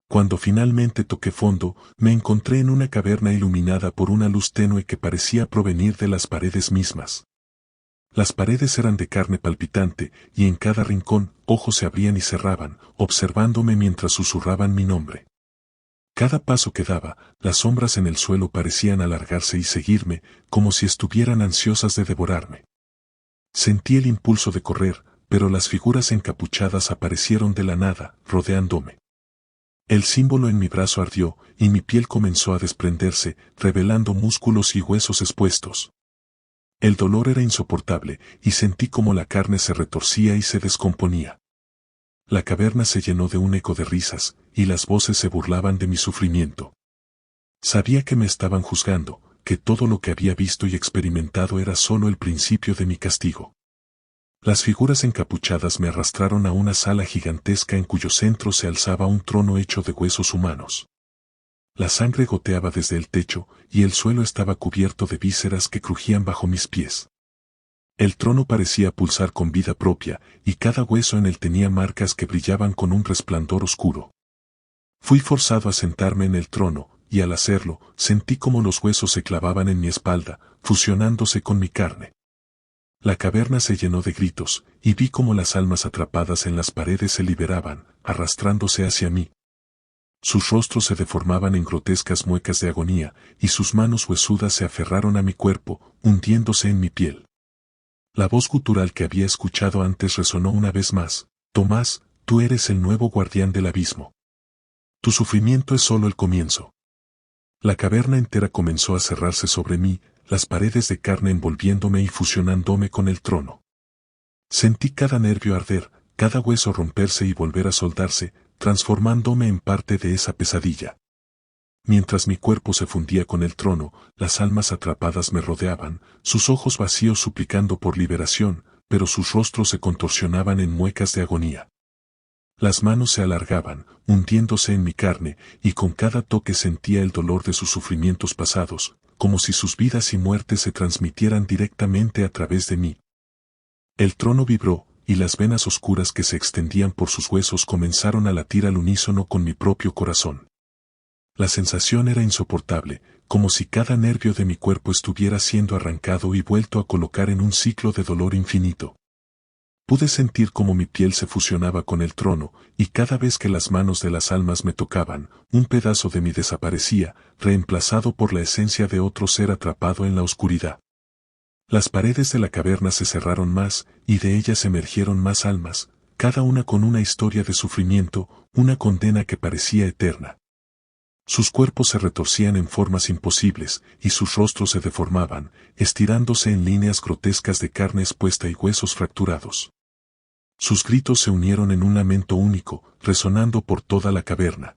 Cuando finalmente toqué fondo, me encontré en una caverna iluminada por una luz tenue que parecía provenir de las paredes mismas. Las paredes eran de carne palpitante, y en cada rincón, ojos se abrían y cerraban, observándome mientras susurraban mi nombre. Cada paso que daba, las sombras en el suelo parecían alargarse y seguirme, como si estuvieran ansiosas de devorarme. Sentí el impulso de correr, pero las figuras encapuchadas aparecieron de la nada, rodeándome. El símbolo en mi brazo ardió, y mi piel comenzó a desprenderse, revelando músculos y huesos expuestos. El dolor era insoportable, y sentí como la carne se retorcía y se descomponía. La caverna se llenó de un eco de risas, y las voces se burlaban de mi sufrimiento. Sabía que me estaban juzgando, que todo lo que había visto y experimentado era solo el principio de mi castigo. Las figuras encapuchadas me arrastraron a una sala gigantesca en cuyo centro se alzaba un trono hecho de huesos humanos. La sangre goteaba desde el techo, y el suelo estaba cubierto de vísceras que crujían bajo mis pies. El trono parecía pulsar con vida propia, y cada hueso en él tenía marcas que brillaban con un resplandor oscuro. Fui forzado a sentarme en el trono, y al hacerlo, sentí como los huesos se clavaban en mi espalda, fusionándose con mi carne. La caverna se llenó de gritos, y vi cómo las almas atrapadas en las paredes se liberaban, arrastrándose hacia mí. Sus rostros se deformaban en grotescas muecas de agonía, y sus manos huesudas se aferraron a mi cuerpo, hundiéndose en mi piel. La voz gutural que había escuchado antes resonó una vez más: Tomás, tú eres el nuevo guardián del abismo. Tu sufrimiento es solo el comienzo. La caverna entera comenzó a cerrarse sobre mí, las paredes de carne envolviéndome y fusionándome con el trono. Sentí cada nervio arder, cada hueso romperse y volver a soldarse, transformándome en parte de esa pesadilla. Mientras mi cuerpo se fundía con el trono, las almas atrapadas me rodeaban, sus ojos vacíos suplicando por liberación, pero sus rostros se contorsionaban en muecas de agonía. Las manos se alargaban, hundiéndose en mi carne, y con cada toque sentía el dolor de sus sufrimientos pasados, como si sus vidas y muertes se transmitieran directamente a través de mí. El trono vibró, y las venas oscuras que se extendían por sus huesos comenzaron a latir al unísono con mi propio corazón. La sensación era insoportable, como si cada nervio de mi cuerpo estuviera siendo arrancado y vuelto a colocar en un ciclo de dolor infinito. Pude sentir cómo mi piel se fusionaba con el trono, y cada vez que las manos de las almas me tocaban, un pedazo de mí desaparecía, reemplazado por la esencia de otro ser atrapado en la oscuridad. Las paredes de la caverna se cerraron más, y de ellas emergieron más almas, cada una con una historia de sufrimiento, una condena que parecía eterna. Sus cuerpos se retorcían en formas imposibles, y sus rostros se deformaban, estirándose en líneas grotescas de carne expuesta y huesos fracturados. Sus gritos se unieron en un lamento único, resonando por toda la caverna.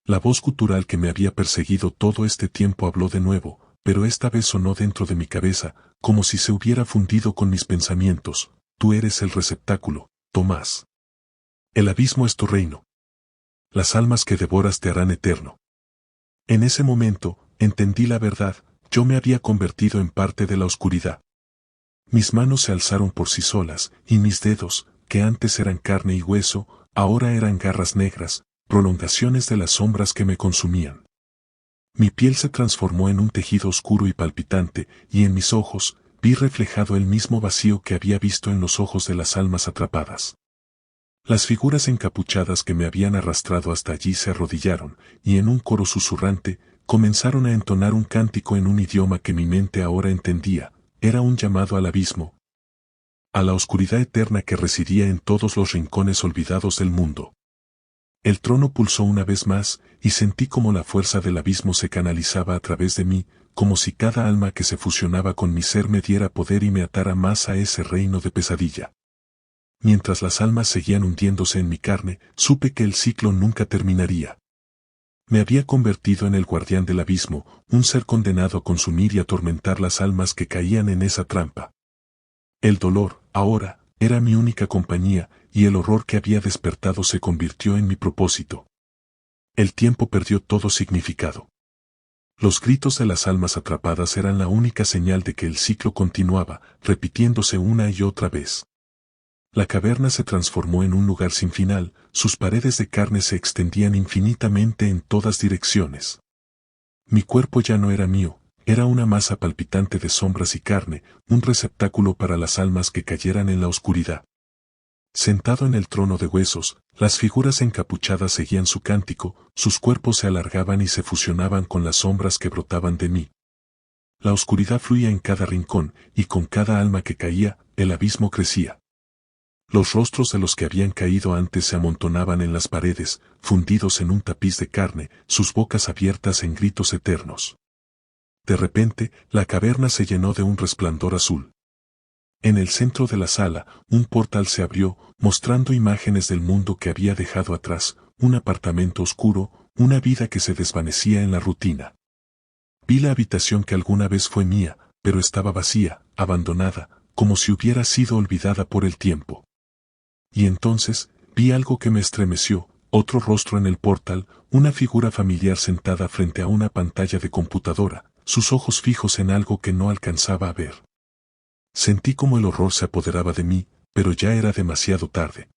La voz gutural que me había perseguido todo este tiempo habló de nuevo, pero esta vez sonó dentro de mi cabeza, como si se hubiera fundido con mis pensamientos: Tú eres el receptáculo, Tomás. El abismo es tu reino. Las almas que devoras te harán eterno. En ese momento, entendí la verdad: yo me había convertido en parte de la oscuridad. Mis manos se alzaron por sí solas, y mis dedos, que antes eran carne y hueso, ahora eran garras negras, prolongaciones de las sombras que me consumían. Mi piel se transformó en un tejido oscuro y palpitante, y en mis ojos, vi reflejado el mismo vacío que había visto en los ojos de las almas atrapadas. Las figuras encapuchadas que me habían arrastrado hasta allí se arrodillaron, y en un coro susurrante, comenzaron a entonar un cántico en un idioma que mi mente ahora entendía. Era un llamado al abismo, a la oscuridad eterna que residía en todos los rincones olvidados del mundo. El trono pulsó una vez más, y sentí como la fuerza del abismo se canalizaba a través de mí, como si cada alma que se fusionaba con mi ser me diera poder y me atara más a ese reino de pesadilla. Mientras las almas seguían hundiéndose en mi carne, supe que el ciclo nunca terminaría. Me había convertido en el guardián del abismo, un ser condenado a consumir y atormentar las almas que caían en esa trampa. El dolor, ahora, era mi única compañía, y el horror que había despertado se convirtió en mi propósito. El tiempo perdió todo significado. Los gritos de las almas atrapadas eran la única señal de que el ciclo continuaba, repitiéndose una y otra vez. La caverna se transformó en un lugar sin final, sus paredes de carne se extendían infinitamente en todas direcciones. Mi cuerpo ya no era mío, era una masa palpitante de sombras y carne, un receptáculo para las almas que cayeran en la oscuridad. Sentado en el trono de huesos, las figuras encapuchadas seguían su cántico, sus cuerpos se alargaban y se fusionaban con las sombras que brotaban de mí. La oscuridad fluía en cada rincón, y con cada alma que caía, el abismo crecía. Los rostros de los que habían caído antes se amontonaban en las paredes, fundidos en un tapiz de carne, sus bocas abiertas en gritos eternos. De repente, la caverna se llenó de un resplandor azul. En el centro de la sala, un portal se abrió, mostrando imágenes del mundo que había dejado atrás, un apartamento oscuro, una vida que se desvanecía en la rutina. Vi la habitación que alguna vez fue mía, pero estaba vacía, abandonada, como si hubiera sido olvidada por el tiempo. Y entonces, vi algo que me estremeció, otro rostro en el portal, una figura familiar sentada frente a una pantalla de computadora, sus ojos fijos en algo que no alcanzaba a ver. Sentí como el horror se apoderaba de mí, pero ya era demasiado tarde.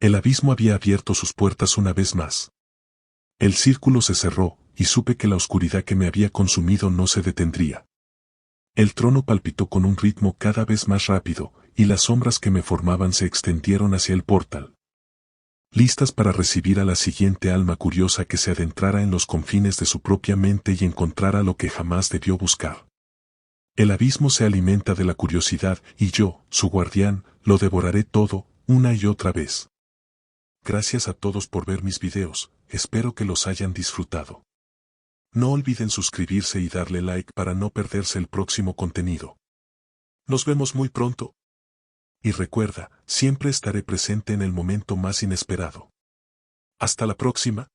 El abismo había abierto sus puertas una vez más. El círculo se cerró, y supe que la oscuridad que me había consumido no se detendría. El trono palpitó con un ritmo cada vez más rápido, y las sombras que me formaban se extendieron hacia el portal. Listas para recibir a la siguiente alma curiosa que se adentrara en los confines de su propia mente y encontrara lo que jamás debió buscar. El abismo se alimenta de la curiosidad y yo, su guardián, lo devoraré todo, una y otra vez. Gracias a todos por ver mis videos, espero que los hayan disfrutado. No olviden suscribirse y darle like para no perderse el próximo contenido. Nos vemos muy pronto. Y recuerda, siempre estaré presente en el momento más inesperado. Hasta la próxima.